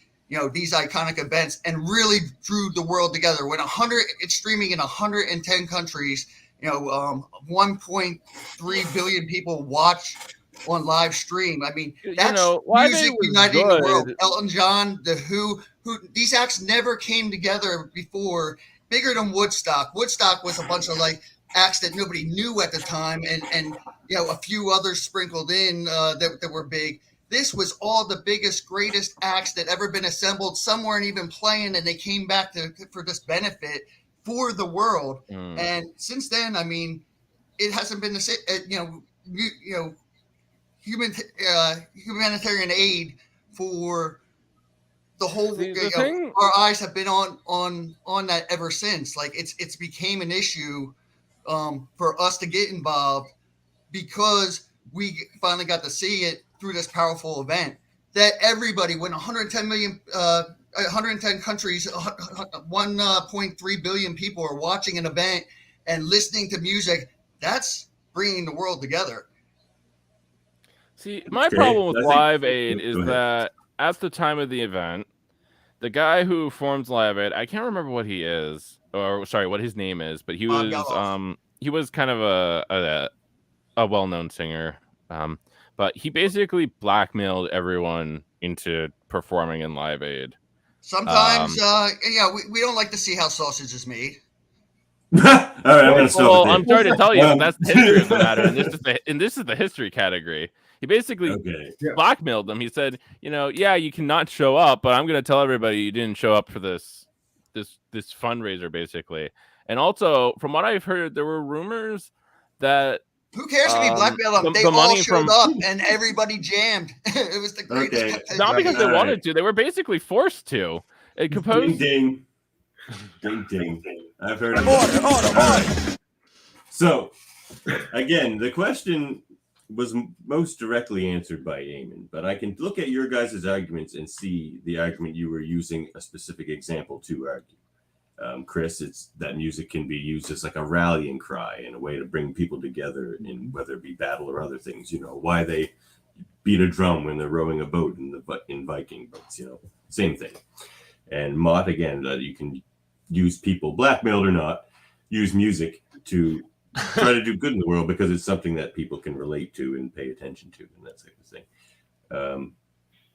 these iconic events and really drew the world together. When it's streaming in 110 countries, 1.3 billion people watch on live stream. I mean, that's music uniting the world. Elton John, The Who these acts never came together before, bigger than Woodstock. Woodstock was a bunch of acts that nobody knew at the time, and a few others sprinkled in that were big. This was all the biggest, greatest acts that ever been assembled. Some weren't even playing, and they came back for this benefit for the world. Mm. And since then, I mean, it hasn't been the same. Humanitarian aid for the whole. See, the thing- our eyes have been on that ever since. Like it's became an issue for us to get involved because we finally got to see it through this powerful event that everybody, when 110 million, 110 countries, 1.3 billion people are watching an event and listening to music, that's bringing the world together. See, my Okay, problem with I think- Live Aid Go is ahead. that at the time of the event, the guy who forms Live Aid, I can't remember what he is, or sorry, what his name is, but he Bob was Geldof. he was kind of a well-known singer, but he basically blackmailed everyone into performing in Live Aid. Sometimes, we don't like to see how sausage is made. All right, I'm gonna stop Well, it there. I'm sorry to tell you, that's the history of the matter, and this is the history category. He basically Okay. blackmailed them. He said, yeah, you cannot show up, but I'm going to tell everybody you didn't show up for this fundraiser, basically. And also, from what I've heard, there were rumors that Who cares if he blackmailed them? They the all money showed from- up and everybody jammed. It was the greatest. Okay. not because they All wanted right. to, they were basically forced to. It Ding composed. ding. Ding ding. I've heard of Order, that. order. So, again, the question was most directly answered by Eamon, but I can look at your guys' arguments and see the argument you were using a specific example to argue. Chris, it's that music can be used as like a rallying cry and a way to bring people together in whether it be battle or other things. Why they beat a drum when they're rowing a boat in Viking boats. Same thing. And Mott, again, you can use people, blackmailed or not, use music to try to do good in the world because it's something that people can relate to and pay attention to and that type of thing.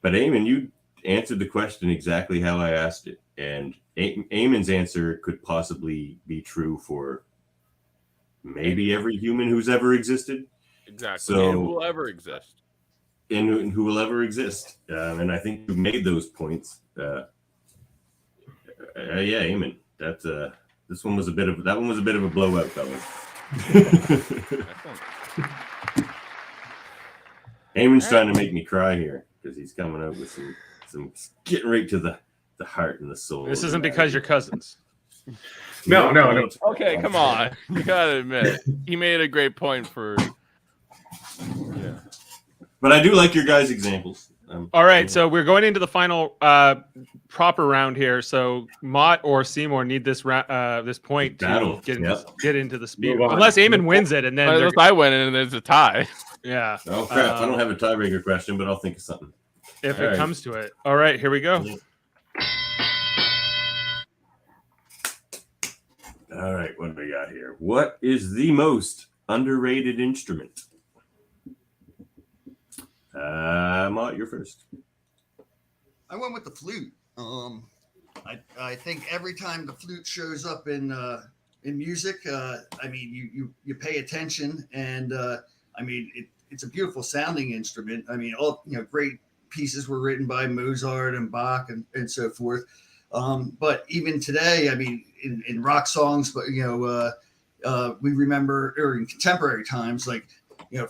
But Eamon, you answered the question exactly how I asked it. And Eamon's answer could possibly be true for maybe every human who's ever existed. Exactly. So- And who will ever exist. And who will ever exist. And I think you've made those points. Yeah, Eamon. That one was a bit of a blowout, fellas. Eamon's trying to make me cry here because he's coming out with some getting right to the heart and the soul. This isn't because you're cousins. No. Okay, come on. You gotta admit, he made a great point for. Yeah. But I do like your guys' examples. All right, so we're going into the final proper round here. So Mott or Seymour need this point Battle, to get into the speed. Move on. Unless Eamon wins it, and then Unless I win and there's a tie. yeah. Oh crap! I don't have a tiebreaker question, but I'll think of something. If All it right. comes to it. All right, here we go. All right, what do we got here? What is the most underrated instrument? Mott, you're first. I went with the flute. I think every time the flute shows up in music, I mean, you pay attention, and I mean, it's a beautiful sounding instrument. I mean, all great pieces were written by Mozart and Bach and so forth. But even today, I mean, in rock songs, but we remember, or in contemporary times, like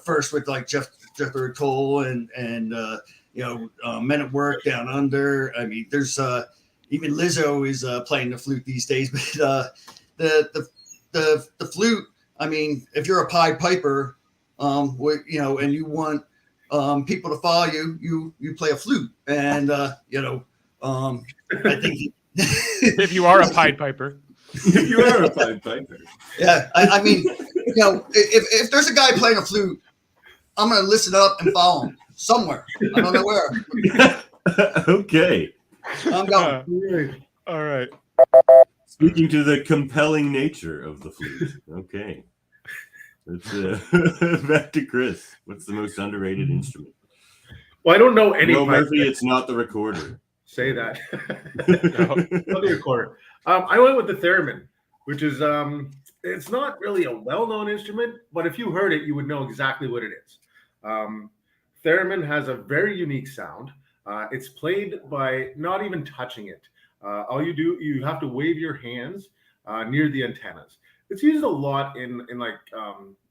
first with like Jethro Tull and Men at Work, Down Under. I mean, there's even Lizzo is playing the flute these days. But the flute, I mean, if you're a Pied Piper, and you want people to follow you play a flute, and I think If you are a Pied Piper. If you are a Pied Piper. yeah, I mean, if there's a guy playing a flute, I'm gonna listen up and follow him somewhere. I don't know where. Okay. I'm going. All right. Speaking to the compelling nature of the flute. Okay. Let's back to Chris. What's the most underrated instrument? Well, I don't know any. No, pipe Murphy, it's not the recorder. Say that. Not the recorder. I went with the theremin, which is it's not really a well-known instrument, but if you heard it, you would know exactly what it is. Theremin has a very unique sound. It's played by not even touching it. All you do, you have to wave your hands near the antennas. It's used a lot in like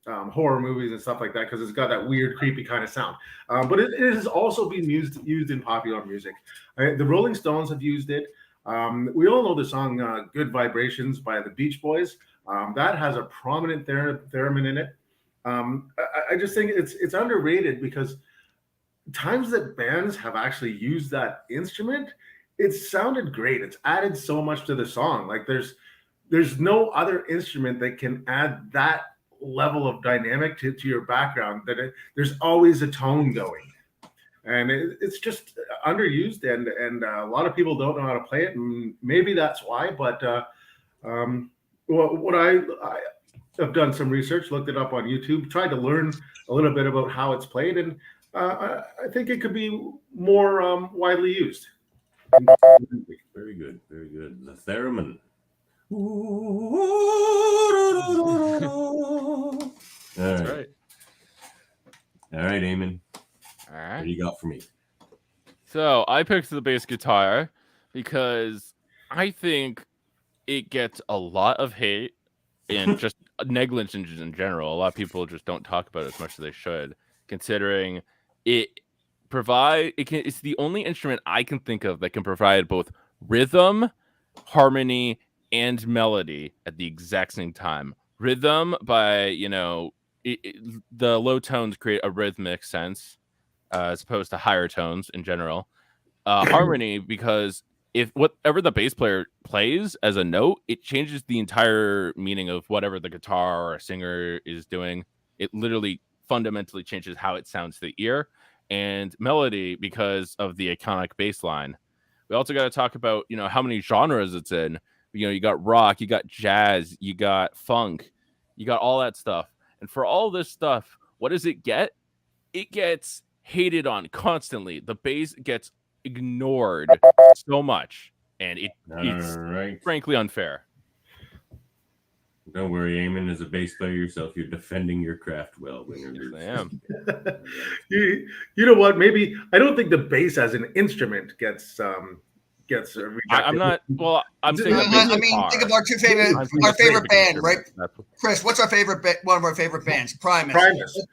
horror movies and stuff like that because it's got that weird, creepy kind of sound. But it has also been used in popular music. The Rolling Stones have used it. We all know the song "Good Vibrations" by the Beach Boys. That has a prominent theremin in it. I just think it's underrated because times that bands have actually used that instrument, it sounded great. It's added so much to the song. Like there's no other instrument that can add that level of dynamic to your background. There's always a tone going, and it's just underused, and a lot of people don't know how to play it, and maybe that's why. But what I have done some research, looked it up on YouTube, tried to learn a little bit about how it's played, and I think it could be more widely used. Very good, very good. The theremin. That's right. All right, Eamon. All right. What do you got for me? So I picked the bass guitar because I think it gets a lot of hate and just negligence in general. A lot of people just don't talk about it as much as they should, considering it's the only instrument I can think of that can provide both rhythm, harmony, and melody at the exact same time. Rhythm by, the low tones create a rhythmic sense as opposed to higher tones in general. Harmony, because if whatever the bass player plays as a note, it changes the entire meaning of whatever the guitar or a singer is doing. It literally fundamentally changes how it sounds to the ear. And melody, because of the iconic bass line. We also got to talk about, how many genres it's in. You got rock, you got jazz, you got funk, you got all that stuff. And for all this stuff, what does it get? It gets hated on constantly. The bass gets ignored so much, and it's right. frankly unfair. Don't worry, Eamon, as a bass player yourself, you're defending your craft well. Yes, I am. You know what? Maybe I don't think the bass as an instrument gets rejected. I'm not. Well, I'm saying. I mean, think of our favorite band, right? Chris, what's our favorite? One of our favorite bands, Primus.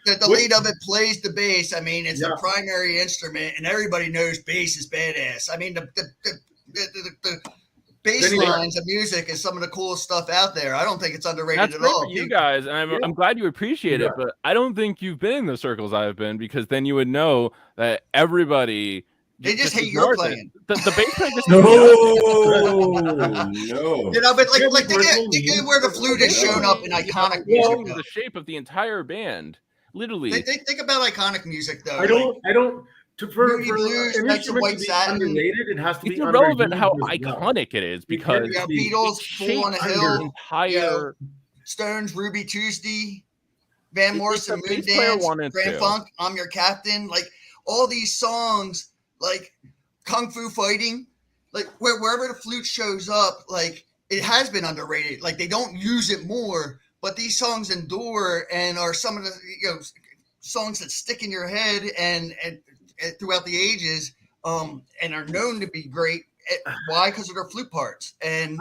The lead of it plays the bass. I mean, it's the primary instrument, and everybody knows bass is badass. I mean, the bass lines of music is some of the coolest stuff out there. I don't think it's underrated at all. For you guys, and I'm glad you appreciate it, but I don't think you've been in the circles I've been, because then you would know that everybody. They just hate your playing. The bass player just no. But like they get where the flute is shown up in iconic music. The shape of the entire band, literally. They think about iconic music though. I don't. For blues, an instrument to be underrated, it has to be irrelevant how iconic it is, because Beatles, Full on a Hill, entire Stones, Ruby Tuesday, Van Morrison, Moondance, Grand Funk, I'm Your Captain, like all these songs, like Kung Fu Fighting, like wherever the flute shows up, like it has been underrated. Like they don't use it more, but these songs endure and are some of the songs that stick in your head and throughout the ages, and are known to be great. Why? Because of their flute parts. And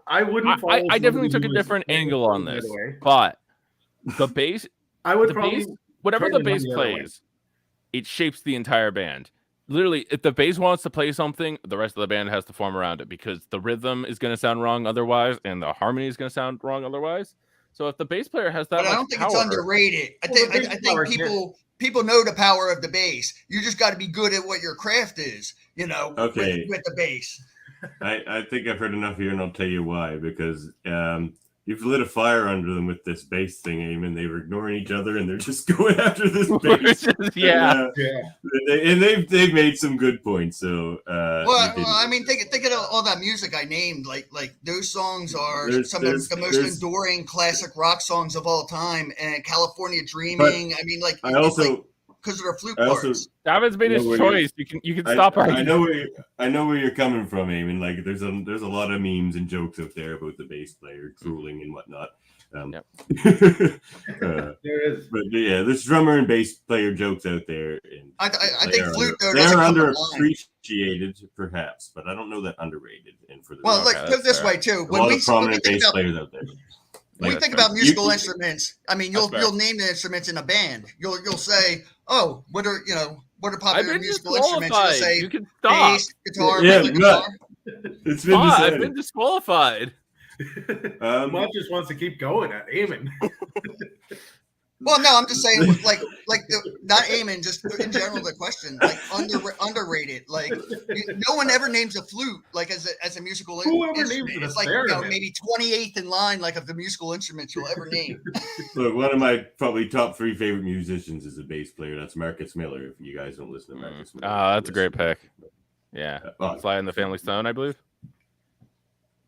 I wouldn't. I definitely took a different angle on this, but the bass, whatever the bass plays, it shapes the entire band. Literally, if the bass wants to play something, the rest of the band has to form around it, because the rhythm is going to sound wrong otherwise, and the harmony is going to sound wrong otherwise. So if the bass player has that, but I don't think it's underrated. I think people know the power of the bass. You just got to be good at what your craft is, with the bass. I think I've heard enough here, and I'll tell you why. Because you've lit a fire under them with this bass thing, Eamon. They were ignoring each other, and they're just going after this bass. And they've made some good points. So, I mean, think of all that music I named. Like those songs are some of the most enduring classic rock songs of all time. And California Dreaming. But I mean, because of their flute parts. David's made his choice. You can stop arguing. I know where you're coming from, Eamon. Like there's a lot of memes and jokes out there about the bass player drooling and whatnot. There is, but there's drummer and bass player jokes out there. And I think flute though they're underappreciated. appreciated, perhaps, but I don't know that underrated. And for the Well, rock, like put it this way too. a lot of prominent think bass about, players out there. when you Like, think about you- musical instruments, I mean, That's fair. you'll name the instruments in a band. You'll say, oh, what are I've popular been musical instruments? You'll disqualified. say You can stop. bass, guitar, Yeah, rhythm Matt. guitar. It's been I've decided. been disqualified. Mott just wants to keep going at Eamon. Well, no, I'm just saying, like not Eamon, just in general. The question, like underrated. Like no one ever names a flute like as a musical Whoever instrument. names it a It's like theremin. maybe 28th in line, like of the musical instruments you'll ever name. Look, one of my probably top 3 favorite musicians is a bass player. That's Marcus Miller. If you guys don't listen to Marcus Miller, That's a great pick. Yeah, Oh, Fly in the Family Stone, I believe.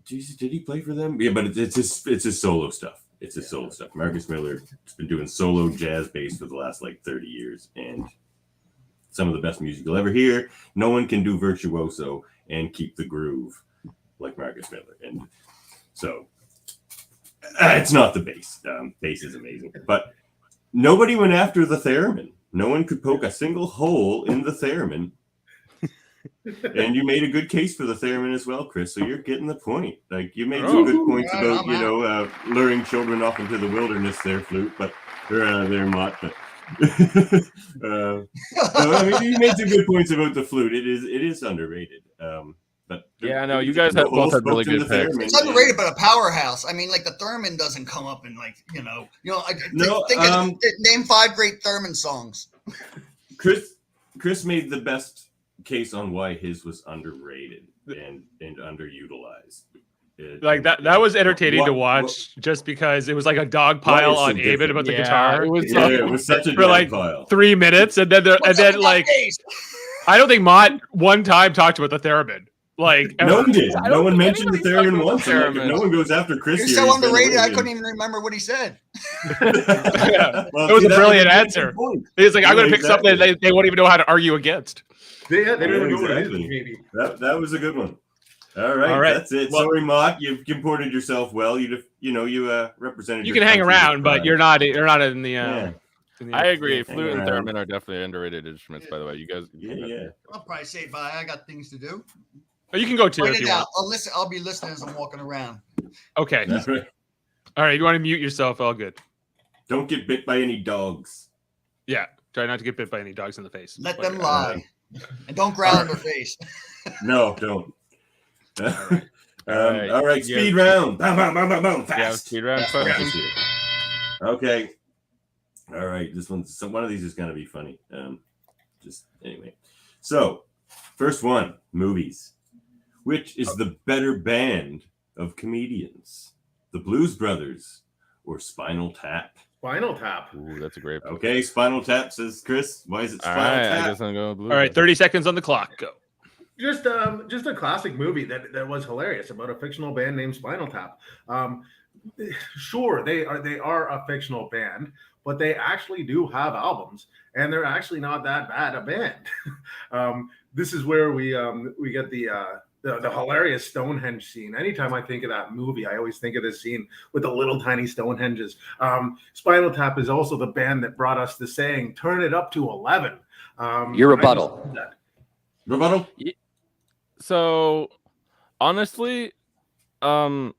Jesus, did he play for them? Yeah, but it's his solo stuff. It's his solo stuff. Marcus Miller has been doing solo jazz bass for the last 30 years, and some of the best music you'll ever hear. No one can do virtuoso and keep the groove like Marcus Miller, and so it's not the bass. Bass is amazing, but nobody went after the theremin. No one could poke a single hole in the theremin. And you made a good case for the theremin as well, Chris. So you're getting the point. Like you made some good points Right, about luring children off into the wilderness. There, flute, but they're Mott. But I mean, you made some good points about the flute. It is underrated. But Yeah, no, you guys have both had really good picks. It's underrated, but a powerhouse. I mean, like the theremin doesn't come up in name 5 great theremin songs. Chris made the best case on why his was underrated and underutilized. Like that was entertaining to watch just because it was like a dog pile Why is on it Eamon different? about the Yeah, guitar. it was It was such a For like pile. 3 minutes, and then like I don't think Mott one time talked about the thererin. Like No one did. I No don't one think mentioned the anybody's theremin talked once. about I'm like, the if no one goes after Chris You're here, so he's gonna underrated. I win. couldn't even remember what he said. Yeah. Well, It was see, a that brilliant good answer. point. He's like, I'm going to Yeah, pick something exactly. they won't even know how to argue against. They don't even know what it exactly. is, maybe. That was a good one. All right, All right. that's it. Well- Sorry, Mott, you've comported yourself well. You represented. You your can hang country with around, but pride. you're not in the. Yeah. in the I agree. Hang Flute and around. theremin are definitely underrated instruments. By the way, you guys. Yeah. I'll probably say bye. I got things to do. Oh, you can go too Write if it you out. want. I'll be listening as I'm walking around. Okay. That's right. All right. You want to mute yourself? All good. Don't get bit by any dogs. Yeah. Try not to get bit by any dogs in the face. Let Like, them lie, and don't growl in their face. No, don't. right. All right, Yeah. speed round. Boom, boom, boom, boom, boom. Yeah, Fast. speed round Fast. questions. Okay. All right. One of these is going to be funny. Just anyway. So, first one, movies. Which is the better band of comedians? The Blues Brothers or Spinal Tap? Spinal Tap. Ooh, that's a great. Pick. Okay, Spinal Tap says Chris. Why is it All Spinal right, I Tap? guess I'm going with Blue. All right. 30 seconds on the clock. Go. Just a classic movie that was hilarious about a fictional band named Spinal Tap. Sure, they are a fictional band, but they actually do have albums, and they're actually not that bad a band. This is where we get the hilarious Stonehenge scene. Anytime I think of that movie, I always think of this scene with the little tiny Stonehenges. Spinal Tap is also the band that brought us the saying, "Turn it up to 11." Your rebuttal. Rebuttal? So, honestly, I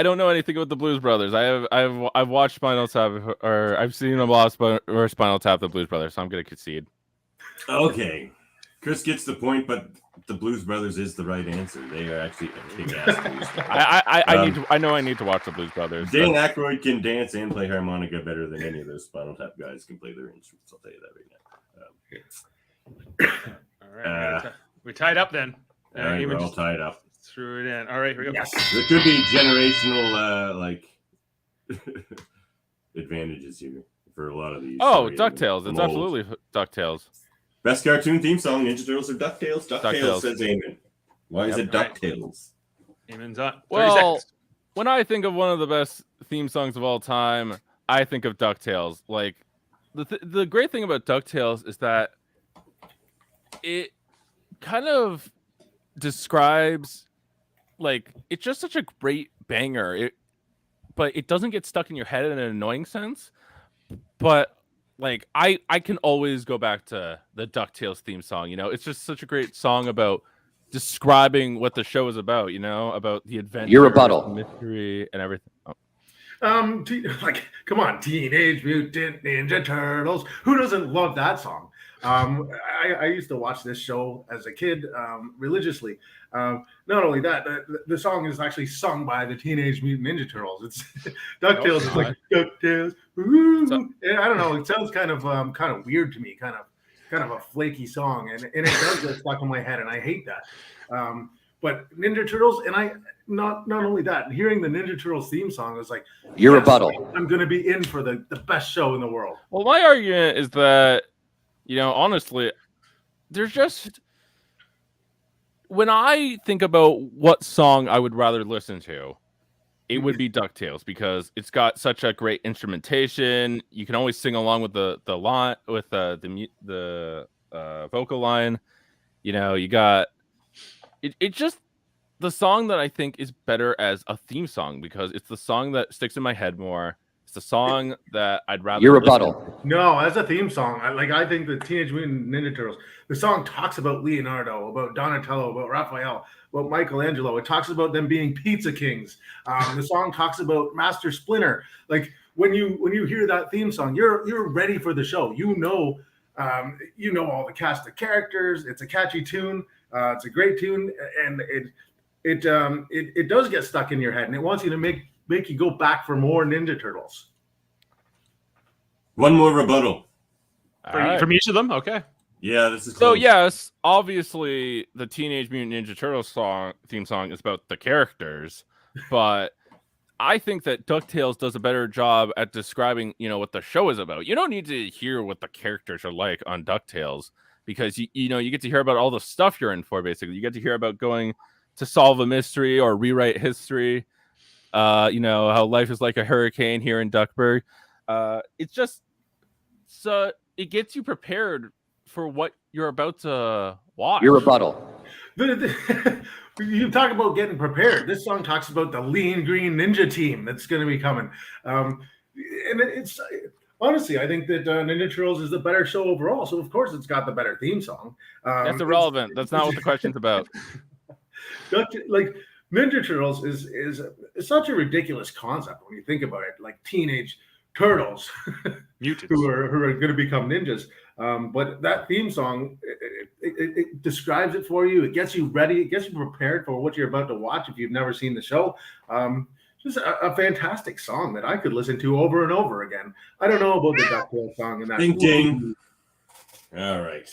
don't know anything about the Blues Brothers. I've watched Spinal Tap, or I've seen a lot of Spinal Tap, the Blues Brothers. So I'm gonna concede. Okay. Chris gets the point, but the Blues Brothers is the right answer. They are actually a kick-ass blues band. I need to watch the Blues Brothers. Dan Aykroyd can dance and play harmonica better than any of those Spinal Tap guys can play their instruments. I'll tell you that right now. All right. We're tied up then. All right, Eamon we're all just tied up. threw it in. All right. Here we go. Yes. There could be generational advantages here for a lot of these. Oh, Sorry, DuckTales. I'm It's old. absolutely DuckTales. Best cartoon theme song, Ninja Turtles or DuckTales? DuckTales, DuckTales. says Eamon. Why is it Right. DuckTales? Eamon's on. 30 Well, seconds. when I think of one of the best theme songs of all time, I think of DuckTales. Like the great thing about DuckTales is that it kind of describes, like, it's just such a great banger. But it doesn't get stuck in your head in an annoying sense. But like I can always go back to the DuckTales theme song. It's just such a great song about describing what the show is about. About the adventure, Your rebuttal. the mystery, and everything. Oh. Come on, Teenage Mutant Ninja Turtles. Who doesn't love that song? I used to watch this show as a kid religiously. Not only that, the song is actually sung by the Teenage Mutant Ninja Turtles. It's DuckTales is like DuckTales. I don't know. It sounds kind of weird to me. Kind of a flaky song, and it does get stuck in my head, and I hate that. But Ninja Turtles, and I not only that, hearing the Ninja Turtles theme song, I was like, your rebuttal. I'm going to be in for the best show in the world. Well, my argument is that, honestly, there's just, when I think about what song I would rather listen to, it would be DuckTales, because it's got such a great instrumentation. You can always sing along with the line, with the vocal line. You got it just the song that I think is better as a theme song, because it's the song that sticks in my head more. It's the song that I'd rather. Your rebuttal. No, as a theme song, I think the Teenage Mutant Ninja Turtles, the song talks about Leonardo, about Donatello, about Raphael, about Michelangelo. It talks about them being pizza kings. The song talks about Master Splinter. Like when you hear that theme song, you're ready for the show. You know all the cast of characters. It's a catchy tune. It's a great tune, and it does get stuck in your head, and it wants you to make you go back for more Ninja Turtles. One more rebuttal. From each of them? Okay. Yeah, this is close. So yes, obviously the Teenage Mutant Ninja Turtles theme song is about the characters, but I think that DuckTales does a better job at describing, what the show is about. You don't need to hear what the characters are like on DuckTales, because you get to hear about all the stuff you're in for. Basically, you get to hear about going to solve a mystery or rewrite history. How life is like a hurricane here in Duckburg. It's just so it gets you prepared for what you're about to watch. Your rebuttal. You talk about getting prepared. This song talks about the Lean Green Ninja team that's going to be coming. And it's honestly, I think that Ninja Turtles is the better show overall. So of course, it's got the better theme song. That's irrelevant. That's not what the question's about. Like Ninja Turtles is such a ridiculous concept when you think about it. Like teenage turtles who are going to become ninjas. But that theme song, it describes it for you. It gets you ready. It gets you prepared for what you're about to watch if you've never seen the show. Just a fantastic song that I could listen to over and over again. I don't know about the DuckTales song and that. Ding ding. All right.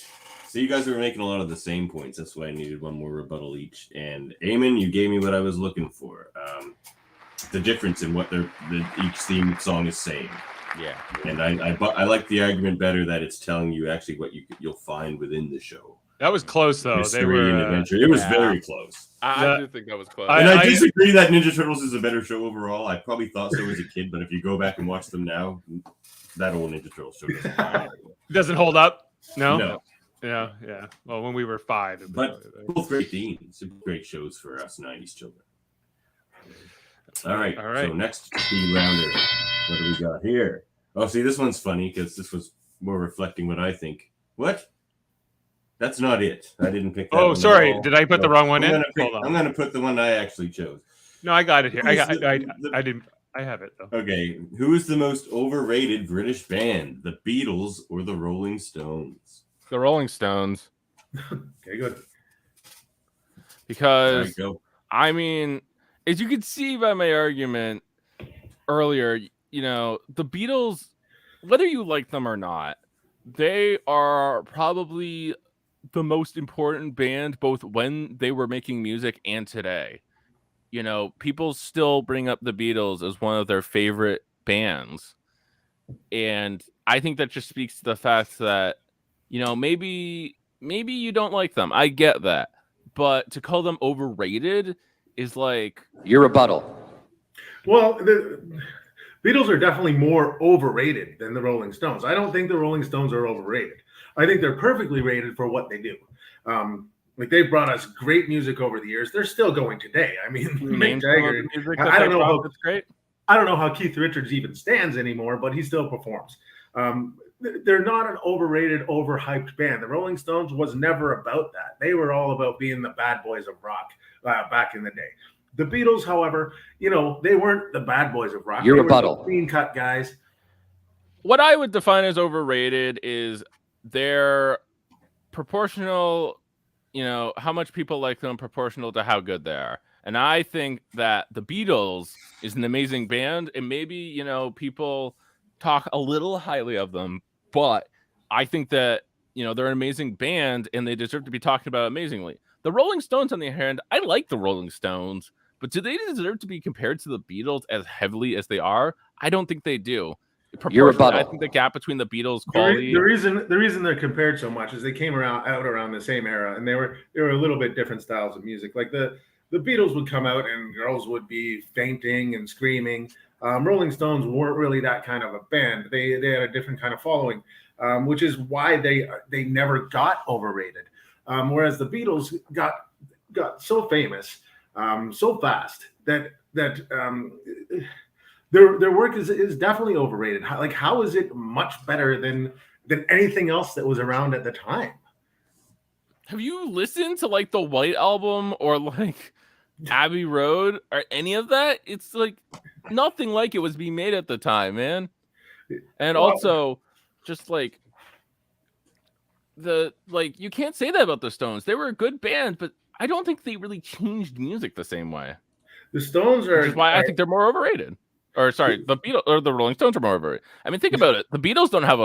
So you guys were making a lot of the same points. That's why I needed one more rebuttal each. And Eamon, you gave me what I was looking for. The difference in what each theme song is saying. Yeah. And I like the argument better that it's telling you actually what you'll find within the show. That was close though. Mystery and adventure. It was very close. I do think that was close. And I disagree that Ninja Turtles is a better show overall. I probably thought so as a kid, but if you go back and watch them now, that old Ninja Turtles show doesn't hold up. No. Yeah. Well, when we were 5. But both great themes, great shows for us 90s children. All right. So next speed rounder. What do we got here? Oh, see, this one's funny because this was more reflecting what I think. What? That's not it. I didn't pick that. Oh, sorry. Did I put the wrong one in? I'm going to put the one I actually chose. No, I got it here. I didn't. I have it though. Okay. Who is the most overrated British band? The Beatles or the Rolling Stones? The Rolling Stones. Okay, good. Because I mean, as you could see by my argument earlier, the Beatles, whether you like them or not, they are probably the most important band both when they were making music and today. People still bring up the Beatles as one of their favorite bands. And I think that just speaks to the fact that, maybe you don't like them. I get that. But to call them overrated is like... Your rebuttal. Well, the Beatles are definitely more overrated than the Rolling Stones. I don't think the Rolling Stones are overrated. I think they're perfectly rated for what they do. They've brought us great music over the years. They're still going today. I mean, Mick Jagger. I don't know how Keith Richards even stands anymore, but he still performs. They're not an overrated, overhyped band. The Rolling Stones was never about that. They were all about being the bad boys of rock back in the day. The Beatles, however, they weren't the bad boys of rock. Your they rebuttal. were the clean-cut guys. What I would define as overrated is their proportional, how much people like them proportional to how good they are. And I think that the Beatles is an amazing band, and maybe, people talk a little highly of them, but I think that, they're an amazing band and they deserve to be talked about amazingly. The Rolling Stones, on the other hand, I like the Rolling Stones, but do they deserve to be compared to the Beatles as heavily as they are? I don't think they do. Your rebuttal. I think the gap between the Beatles' quality. The reason they're compared so much is they came out around the same era, and they were a little bit different styles of music. Like the Beatles would come out and girls would be fainting and screaming. Rolling Stones weren't really that kind of a band. They had a different kind of following, which is why they never got overrated. Whereas the Beatles got so famous so fast that their work is definitely overrated. How is it much better than anything else that was around at the time? Have you listened to like the White Album or like Abbey Road or any of that? It's like nothing like it was being made at the time, man. And also, just like you can't say that about the Stones. They were a good band, but I don't think they really changed music the same way. The Stones are. Which is why I think they're more overrated. Or sorry, the Beatles or the Rolling Stones are more overrated. I mean, think about it. The Beatles don't have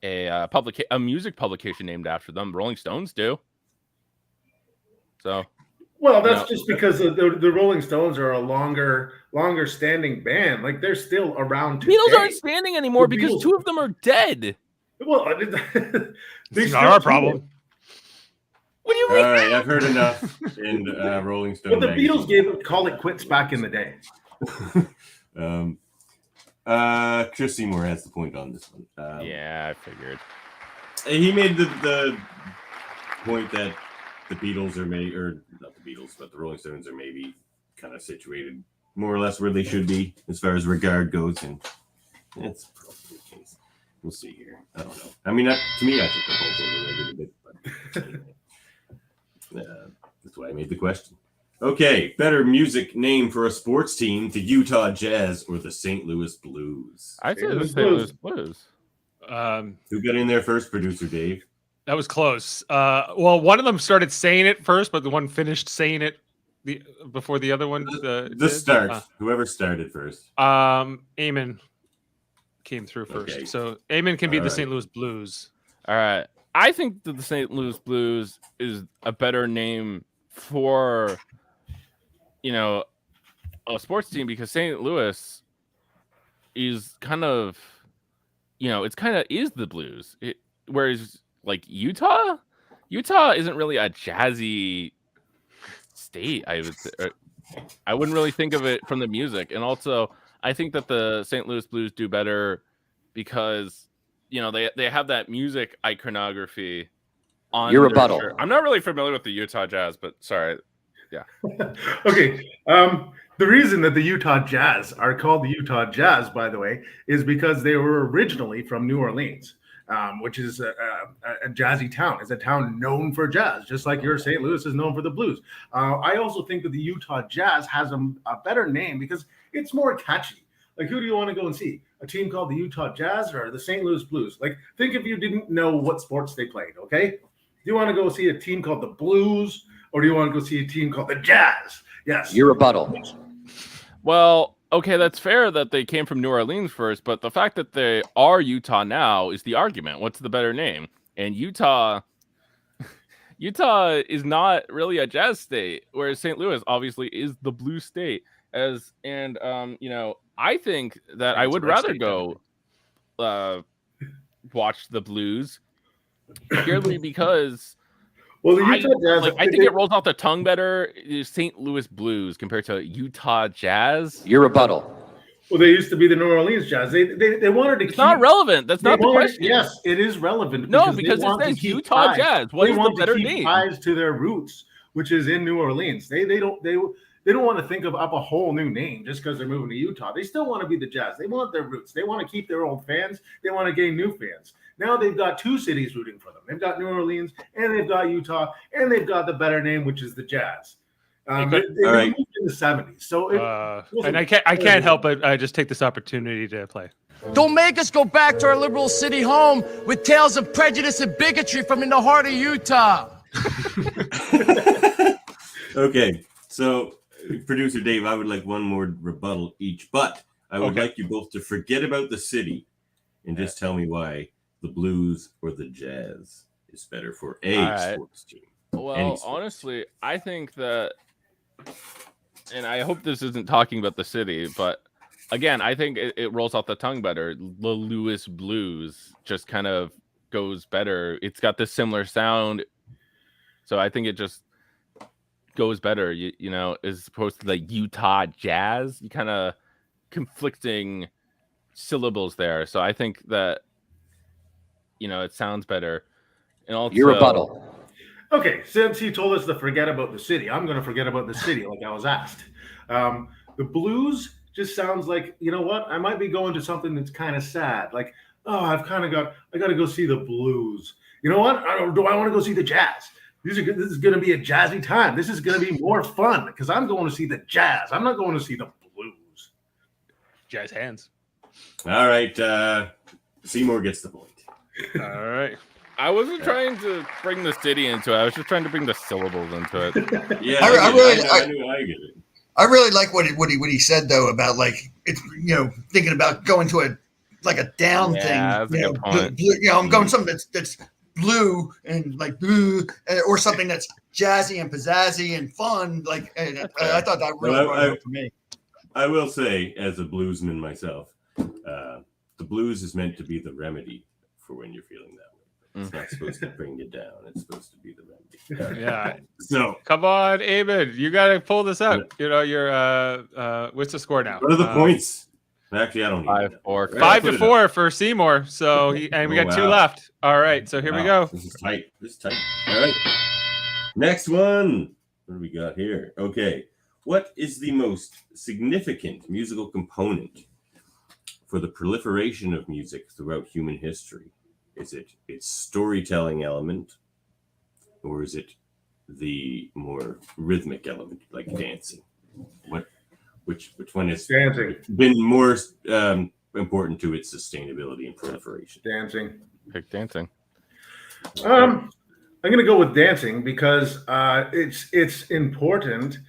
a music publication named after them. Rolling Stones do. So, well, that's just because the Rolling Stones are a longer standing band. Like they're still around today. Beatles aren't standing anymore because two of them are dead. Well, it's not our problem. What do you mean? All right, I've heard enough in Rolling Stone. But the Beatles call it quits back in the day. Chris Seymour has the point on this one. Yeah, I figured. He made the point that the Beatles are not the Beatles, but the Rolling Stones are maybe kind of situated more or less where they should be as far as regard goes, and that's probably the case. We'll see here. I don't know. I mean, to me, I think the whole overrated a bit, but that's why I made the question. Okay, better music name for a sports team: the Utah Jazz or the St. Louis Blues? I'd say the St. Louis Blues. Who got in there first, producer Dave? That was close. Well, one of them started saying it first, but the one finished saying it before the other one. Whoever started first. Eamon came through first. Okay. So Eamon can be the St. Louis Blues. All right. I think that the St. Louis Blues is a better name for, a sports team because St. Louis is kind of, is the Blues. Whereas like Utah isn't really a jazzy state. I wouldn't really think of it from the music. And also I think that the St. Louis Blues do better because they have that music iconography on your rebuttal. Shirt. I'm not really familiar with the Utah Jazz, but sorry. Yeah. Okay. The reason that the Utah Jazz are called the Utah Jazz, by the way, is because they were originally from New Orleans, which is a jazzy town. It's a town known for jazz, just like your St. Louis is known for the blues. I also think that the Utah Jazz has a better name because it's more catchy. Like, who do you want to go and see? A team called the Utah Jazz or the St. Louis Blues? Like, think if you didn't know what sports they played, okay? Do you want to go see a team called the Blues or do you want to go see a team called the Jazz? Yes. Your rebuttal. Well, okay, that's fair that they came from New Orleans first, but the fact that they are Utah now is the argument. What's the better name? And Utah is not really a jazz state, whereas St. Louis obviously is the blue state. I think that I would rather go watch the Blues purely because the Utah Jazz, I think it rolls off the tongue better. St. Louis Blues compared to Utah Jazz. Your rebuttal. Well, they used to be the New Orleans Jazz. They wanted to. It's not relevant. That's not the question. Yes, it is relevant. No, because it says Utah Jazz. What is the better name? Ties to their roots, which is in New Orleans. They don't. They don't want to think of up a whole new name just because they're moving to Utah. They still want to be the Jazz. They want their roots. They want to keep their old fans. They want to gain new fans. Now they've got two cities rooting for them. They've got New Orleans and they've got Utah, and they've got the better name, which is the Jazz. They All right. moved in the 70s. So and I can't help but just take this opportunity to play. Don't make us go back to our liberal city home with tales of prejudice and bigotry from in the heart of Utah. Okay, so producer Dave, I would like one more rebuttal each, but I would like you both to forget about the city and just tell me why the Blues or the Jazz is better for a sports team. Well, honestly, I think that, and I hope this isn't talking about the city, but again, I think it rolls off the tongue better. The Louis Blues just kind of goes better. It's got this similar sound, so I think it just goes better. You know, as opposed to the Utah Jazz, you kind of conflicting syllables there. So I think that, you know, it sounds better. And also, Your rebuttal. Okay, since he told us to forget about the city, I'm going to forget about the city like I was asked. The Blues just sounds like, you know what? I might be going to something that's kind of sad. Like, oh, I got to go see the Blues. You know what? Do I want to go see the Jazz? This is going to be a jazzy time. This is going to be more fun because I'm going to see the Jazz. I'm not going to see the Blues. Jazz hands. All right, Seymour gets the point. All right. I wasn't trying to bring the city into it. I was just trying to bring the syllables into it. Yeah, I get it. I really like what he said though about like it's thinking about going to a down thing. That's a good point. I'm going something that's blue and like blue, or something that's jazzy and pizzazzy and fun. Like I thought that really brought it up for me. I will say, as a bluesman myself, the blues is meant to be the remedy for when you're feeling that way. It's not supposed to bring you down. It's supposed to be the remedy. Yeah. So come on, Eamon, you got to pull this out. You know, you're what's the score now? What are the points? Actually, I don't know. 5-4. 5-4 for Seymour. So we got two left. All right, so here we go. This is tight. All right. Next one. What do we got here? Okay. What is the most significant musical component for the proliferation of music throughout human history? Is it its storytelling element, or is it the more rhythmic element, like dancing? Which one has dancing been more important to its sustainability and proliferation? Dancing. Pick dancing. I'm going to go with dancing because it's important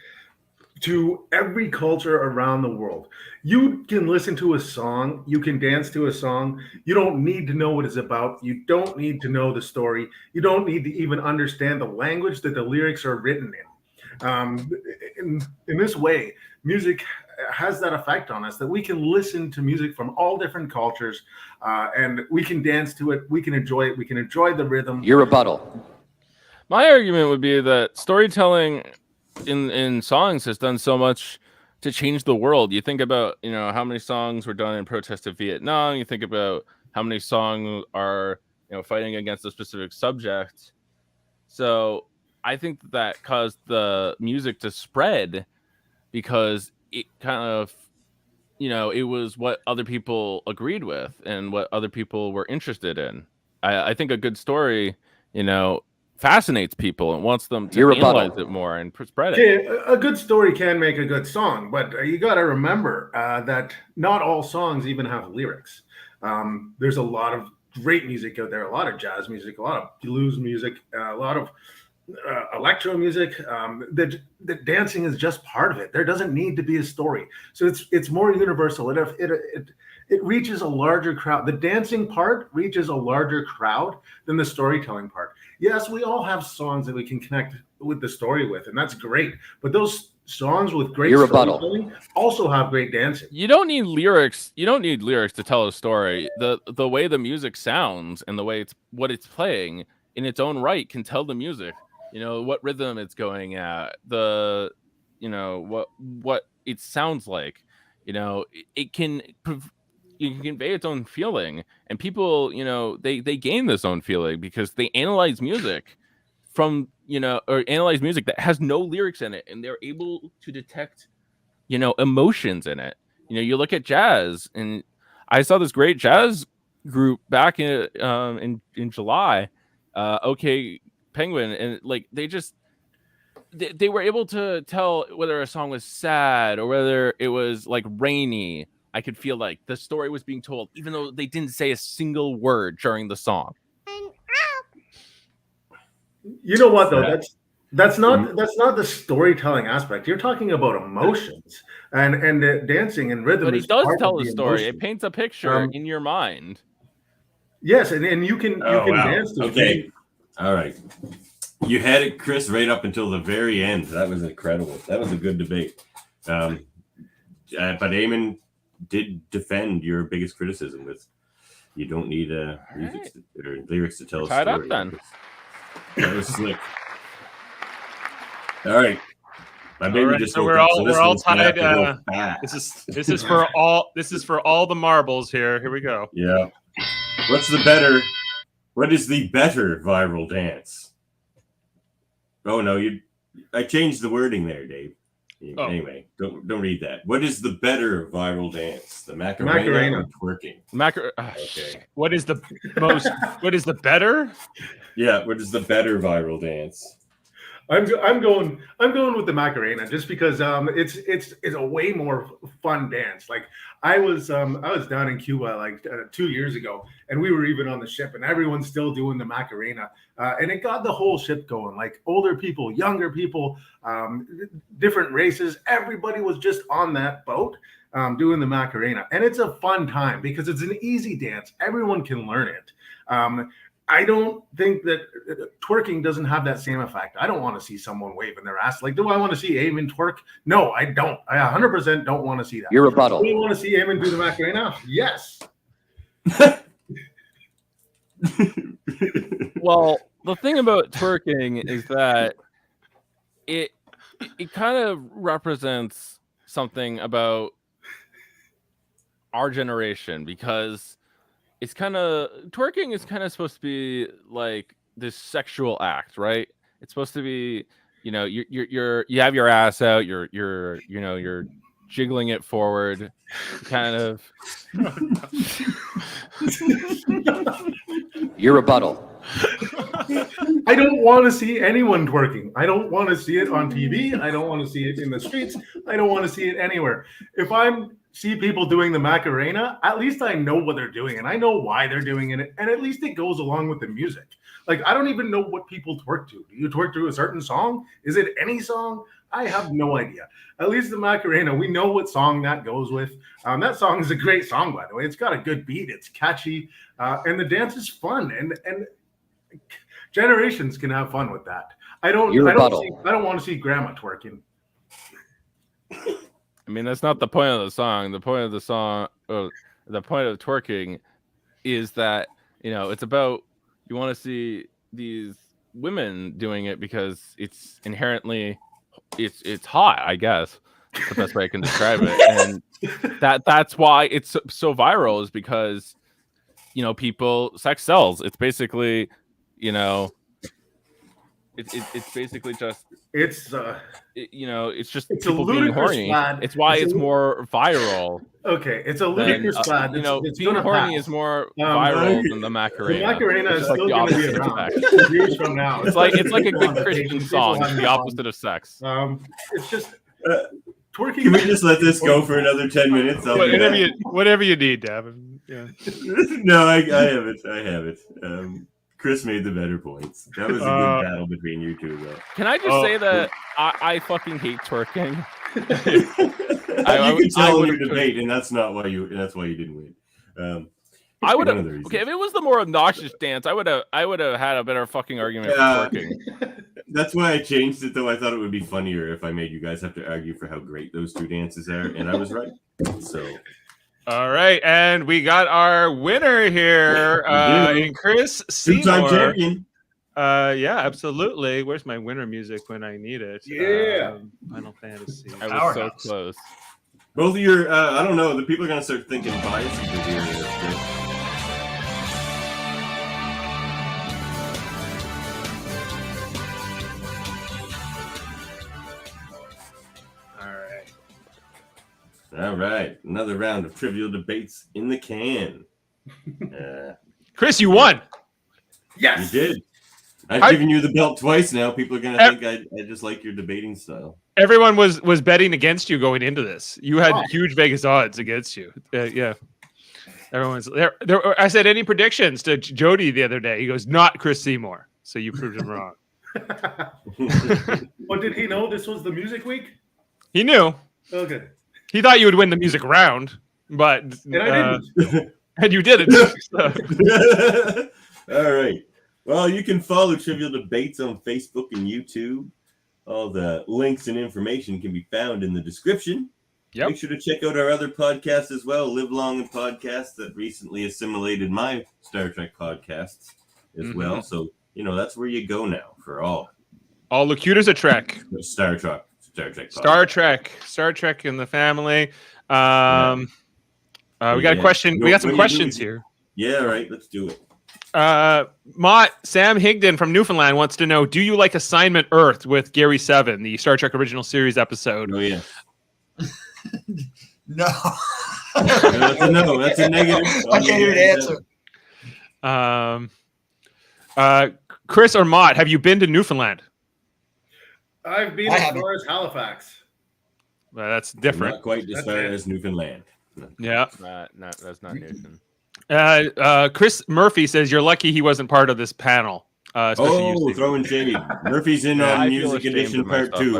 to every culture around the world. You can listen to a song, you can dance to a song. You don't need to know what it's about. You don't need to know the story. You don't need to even understand the language that the lyrics are written in. In this way, music has that effect on us that we can listen to music from all different cultures, and we can dance to it. We can enjoy it. We can enjoy the rhythm. Your rebuttal. My argument would be that storytelling in songs has done so much to change the world. You think about, how many songs were done in protest of Vietnam. You think about how many songs are, fighting against a specific subject. So I think that caused the music to spread because it kind of, it was what other people agreed with and what other people were interested in. I think a good story, fascinates people and wants them to analyze it more and spread it. Yeah, a good story can make a good song, but you got to remember that not all songs even have lyrics. There's a lot of great music out there, a lot of jazz music, a lot of blues music, a lot of electro music. The dancing is just part of it. There doesn't need to be a story, so it's more universal. It reaches a larger crowd. The dancing part reaches a larger crowd than the storytelling part. Yes, we all have songs that we can connect with the story with, and that's great. But those songs with great storytelling also have great dancing. You don't need lyrics. You don't need lyrics to tell a story. The way the music sounds and the way what it's playing in its own right can tell the music. What rhythm it's going at. What it sounds like. It can. You can convey its own feeling, and people, they gain this own feeling because they analyze music from, or analyze music that has no lyrics in it, and they're able to detect, emotions in it. You look at jazz, and I saw this great jazz group back in July, OK Penguin, and like they were able to tell whether a song was sad or whether it was like rainy. I could feel like the story was being told, even though they didn't say a single word during the song. You know what though? That's not the storytelling aspect. You're talking about emotions and dancing and rhythm. But is it does part tell of the story. emotion. It paints a picture in your mind. Yes, and you can dance to okay. All right. You had it, Chris, right up until the very end. That was incredible. That was a good debate. But Eamon did defend your biggest criticism with you don't need music or lyrics to tell a story. Tied up then. That was slick. All right. My baby just so woke we're up, all so we're all one's gonna have tied. to go fast. This is for all the marbles here. Here we go. Yeah. What is the better viral dance? Oh no, I changed the wording there, Dave. Oh. Anyway, don't read that. What is the better viral dance? The Macarena. Or twerking? Okay. What is the better? Yeah, what is the better viral dance? I'm going with the Macarena just because it's a way more fun dance. Like I was down in Cuba like 2 years ago, and we were even on the ship, and everyone's still doing the Macarena, and it got the whole ship going. Like older people, younger people, different races, everybody was just on that boat doing the Macarena, and it's a fun time because it's an easy dance. Everyone can learn it. I don't think that twerking doesn't have that same effect. I don't want to see someone waving their ass. Like, do I want to see Eamon twerk? No, I don't. I 100% don't want to see that. Your rebuttal. Do you want to see Eamon do the Macarena? Yes. Well, the thing about twerking is that it kind of represents something about our generation, because it's kind of twerking is kind of supposed to be like this sexual act, right? It's supposed to be, you have your ass out, you're jiggling it forward, kind of. Your rebuttal. I don't want to see anyone twerking. I don't want to see it on TV. I don't want to see it in the streets. I don't want to see it anywhere. If I see people doing the Macarena, at least I know what they're doing and I know why they're doing it, and at least it goes along with the music. Like, I don't even know what people twerk to. Do you twerk to a certain song? Is it any song? I have no idea. At least the Macarena, we know what song that goes with. That song is a great song, by the way. It's got a good beat. It's catchy, and the dance is fun. And generations can have fun with that. I don't want to see grandma twerking. I mean, that's not the point of the song. The point of the point of twerking is that, it's about, you want to see these women doing it because it's inherently, it's hot, I guess. That's the best way I can describe it. And that's why it's so viral, is because, sex sells. It's basically, it's basically just it's just it's people being horny. Fad. It's why it's more viral. Okay, it's a ludicrous fad. It's being horny is more viral than the Macarena. The Macarena is still going to be around years from now. It's like a good Christian song. It's the opposite of sex. It's just twerking. Can we just let this go for another 10 minutes? Whatever you need, Davan. Yeah. No, I have it. Chris made the better points. That was a good battle between you two, though. Can I just say that I fucking hate twerking? You can tell in your debate, and that's why you didn't win. I would have. Okay, if it was the more obnoxious dance, I would have had a better fucking argument for twerking. That's why I changed it, though. I thought it would be funnier if I made you guys have to argue for how great those two dances are, and I was right. So. All right, and we got our winner here, in Chris Seymour. Two-time champion. Yeah, absolutely. Where's my winner music when I need it? Yeah. Final Fantasy. I was so close. Both of your, I don't know, the people are going to start thinking biases here. All right, another round of trivial debates in the can. Chris, you won. Yes. You did. I've given you the belt twice now. People are going to think I just like your debating style. Everyone was betting against you going into this. You had huge Vegas odds against you. Yeah. Everyone's there. I said, any predictions to Jody the other day? He goes, not Chris Seymour. So you proved him wrong. Well, did he know this was the music week? He knew. Oh, good. He thought you would win the music round, but And I didn't. and you didn't. So. All right. Well, you can follow Trivial Debates on Facebook and YouTube. All the links and information can be found in the description. Yep. Make sure to check out our other podcasts as well, Live Long and Podcasts, that recently assimilated my Star Trek podcasts as well. So, that's where you go now for all Locutors a Trek. Star Trek. Star Trek in the family. We got a question. We got some questions here. Yeah, right. Let's do it. Mott, Sam Higdon from Newfoundland wants to know, do you like Assignment Earth with Gary Seven, the Star Trek original series episode? Oh, yeah. No. That's a no. That's a negative. I can't even answer. Chris or Mott, have you been to Newfoundland? I've been as far as Halifax. Well, that's different. Not quite as far as Newfoundland. Yeah. That's not Newton. Chris Murphy says you're lucky he wasn't part of this panel. Throwing shade. Murphy's in on Music Edition Part 2.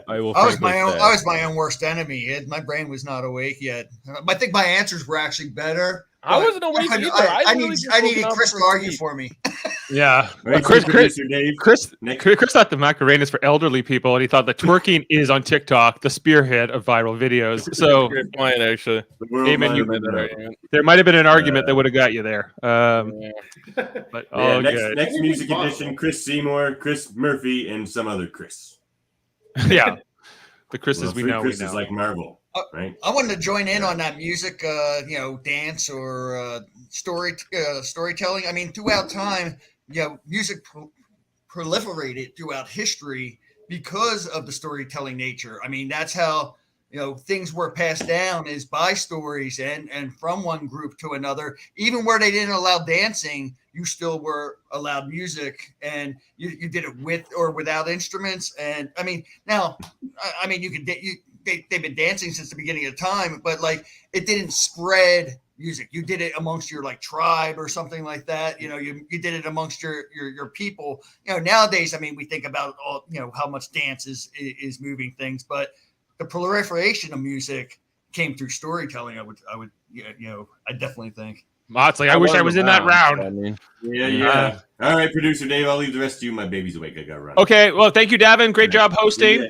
I was my own worst enemy. My brain was not awake yet. I think my answers were actually better. I wasn't awake either. I needed Chris to argue for me. Yeah. Right, Chris thought the Macarena's for elderly people, and he thought the twerking is on TikTok, the spearhead of viral videos. So great point, actually. Eamon, there might have been an argument that would have got you there. But next Music Edition, Chris Seymour, Chris Murphy, and some other Chris. Yeah. The Chris's we know. Chris is like Marvel. Right. I wanted to join in on that music, dance or storytelling. I mean, throughout time, music proliferated throughout history because of the storytelling nature. I mean, that's how things were passed down, is by stories and from one group to another. Even where they didn't allow dancing, you still were allowed music, and you did it with or without instruments. And I mean, now, you could. They've been dancing since the beginning of time, but it didn't spread music. You did it amongst your tribe or something like that. You did it amongst your people. Nowadays, we think about all how much dance is moving things, but the proliferation of music came through storytelling. I definitely think. Mott's I wish I was in that round. Yeah. All right, producer Dave, I'll leave the rest to you. My baby's awake. I got to run. Okay. Well, thank you, Davan. Great job hosting. Yeah.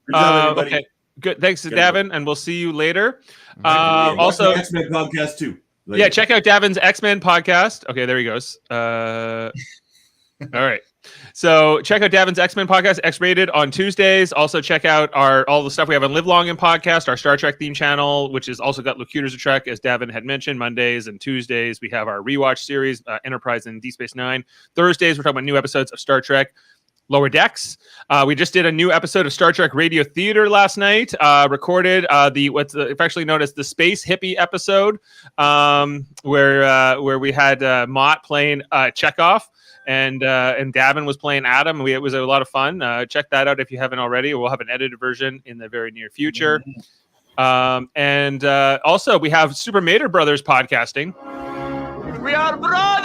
Good job, everybody. Okay. Good. Thanks to Davan, and we'll see you later. Also, X-Men podcast too. Later. Yeah, check out Davan's X-Men podcast. Okay, there he goes. All right. So check out Davan's X-Men podcast, X-Rated, on Tuesdays. Also check out all the stuff we have on Live Long and Podcast, our Star Trek theme channel, which has also got Locutors of Trek, as Davan had mentioned. Mondays and Tuesdays, we have our rewatch series, Enterprise and Deep Space Nine. Thursdays, we're talking about new episodes of Star Trek Lower Decks. We just did a new episode of Star Trek Radio Theater last night. Recorded what's affectionately known as the Space Hippie episode, where we had Mott playing Chekhov, and Davan was playing Adam. It was a lot of fun. Check that out if you haven't already. We'll have an edited version in the very near future. And also we have Super Mader Brothers podcasting. We are brothers!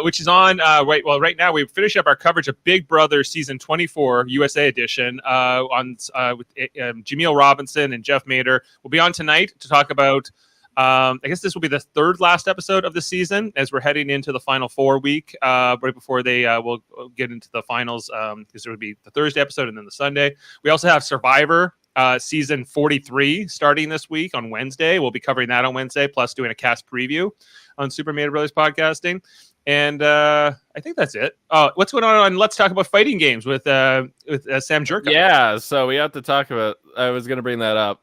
Which is on right now. We finish up our coverage of Big Brother season 24 USA edition with Jaemeel Robinson and Jeff Mader. We'll be on tonight to talk about. I guess this will be the third last episode of the season as we're heading into the final 4 week. Right before they will get into the finals, because there would be the Thursday episode and then the Sunday. We also have Survivor. Season 43 starting this week on Wednesday. We'll be covering that on Wednesday, plus doing a cast preview on Super Mader Brothers podcasting. And I think that's it. What's going on Let's Talk About Fighting Games with Sam Jerka? Yeah, so we have to talk about. I was going to bring that up.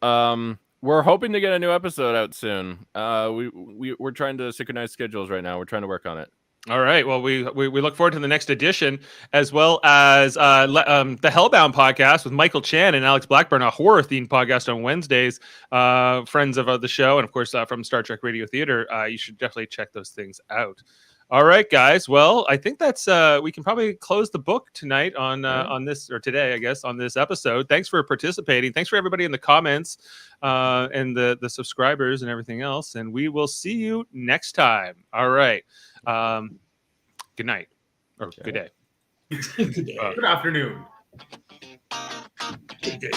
We're hoping to get a new episode out soon. We're trying to synchronize schedules right now. We're trying to work on it. All right. Well, we look forward to the next edition, as well as the Hellbound podcast with Michael Chan and Alex Blackburn, a horror-themed podcast on Wednesdays. Friends of the show, and of course from Star Trek Radio Theater. You should definitely check those things out. All right, guys. Well, I think that's we can probably close the book tonight on this, or today, I guess, on this episode. Thanks for participating. Thanks for everybody in the comments and the subscribers and everything else. And we will see you next time. All right. Good night or good day. Good afternoon. Good day.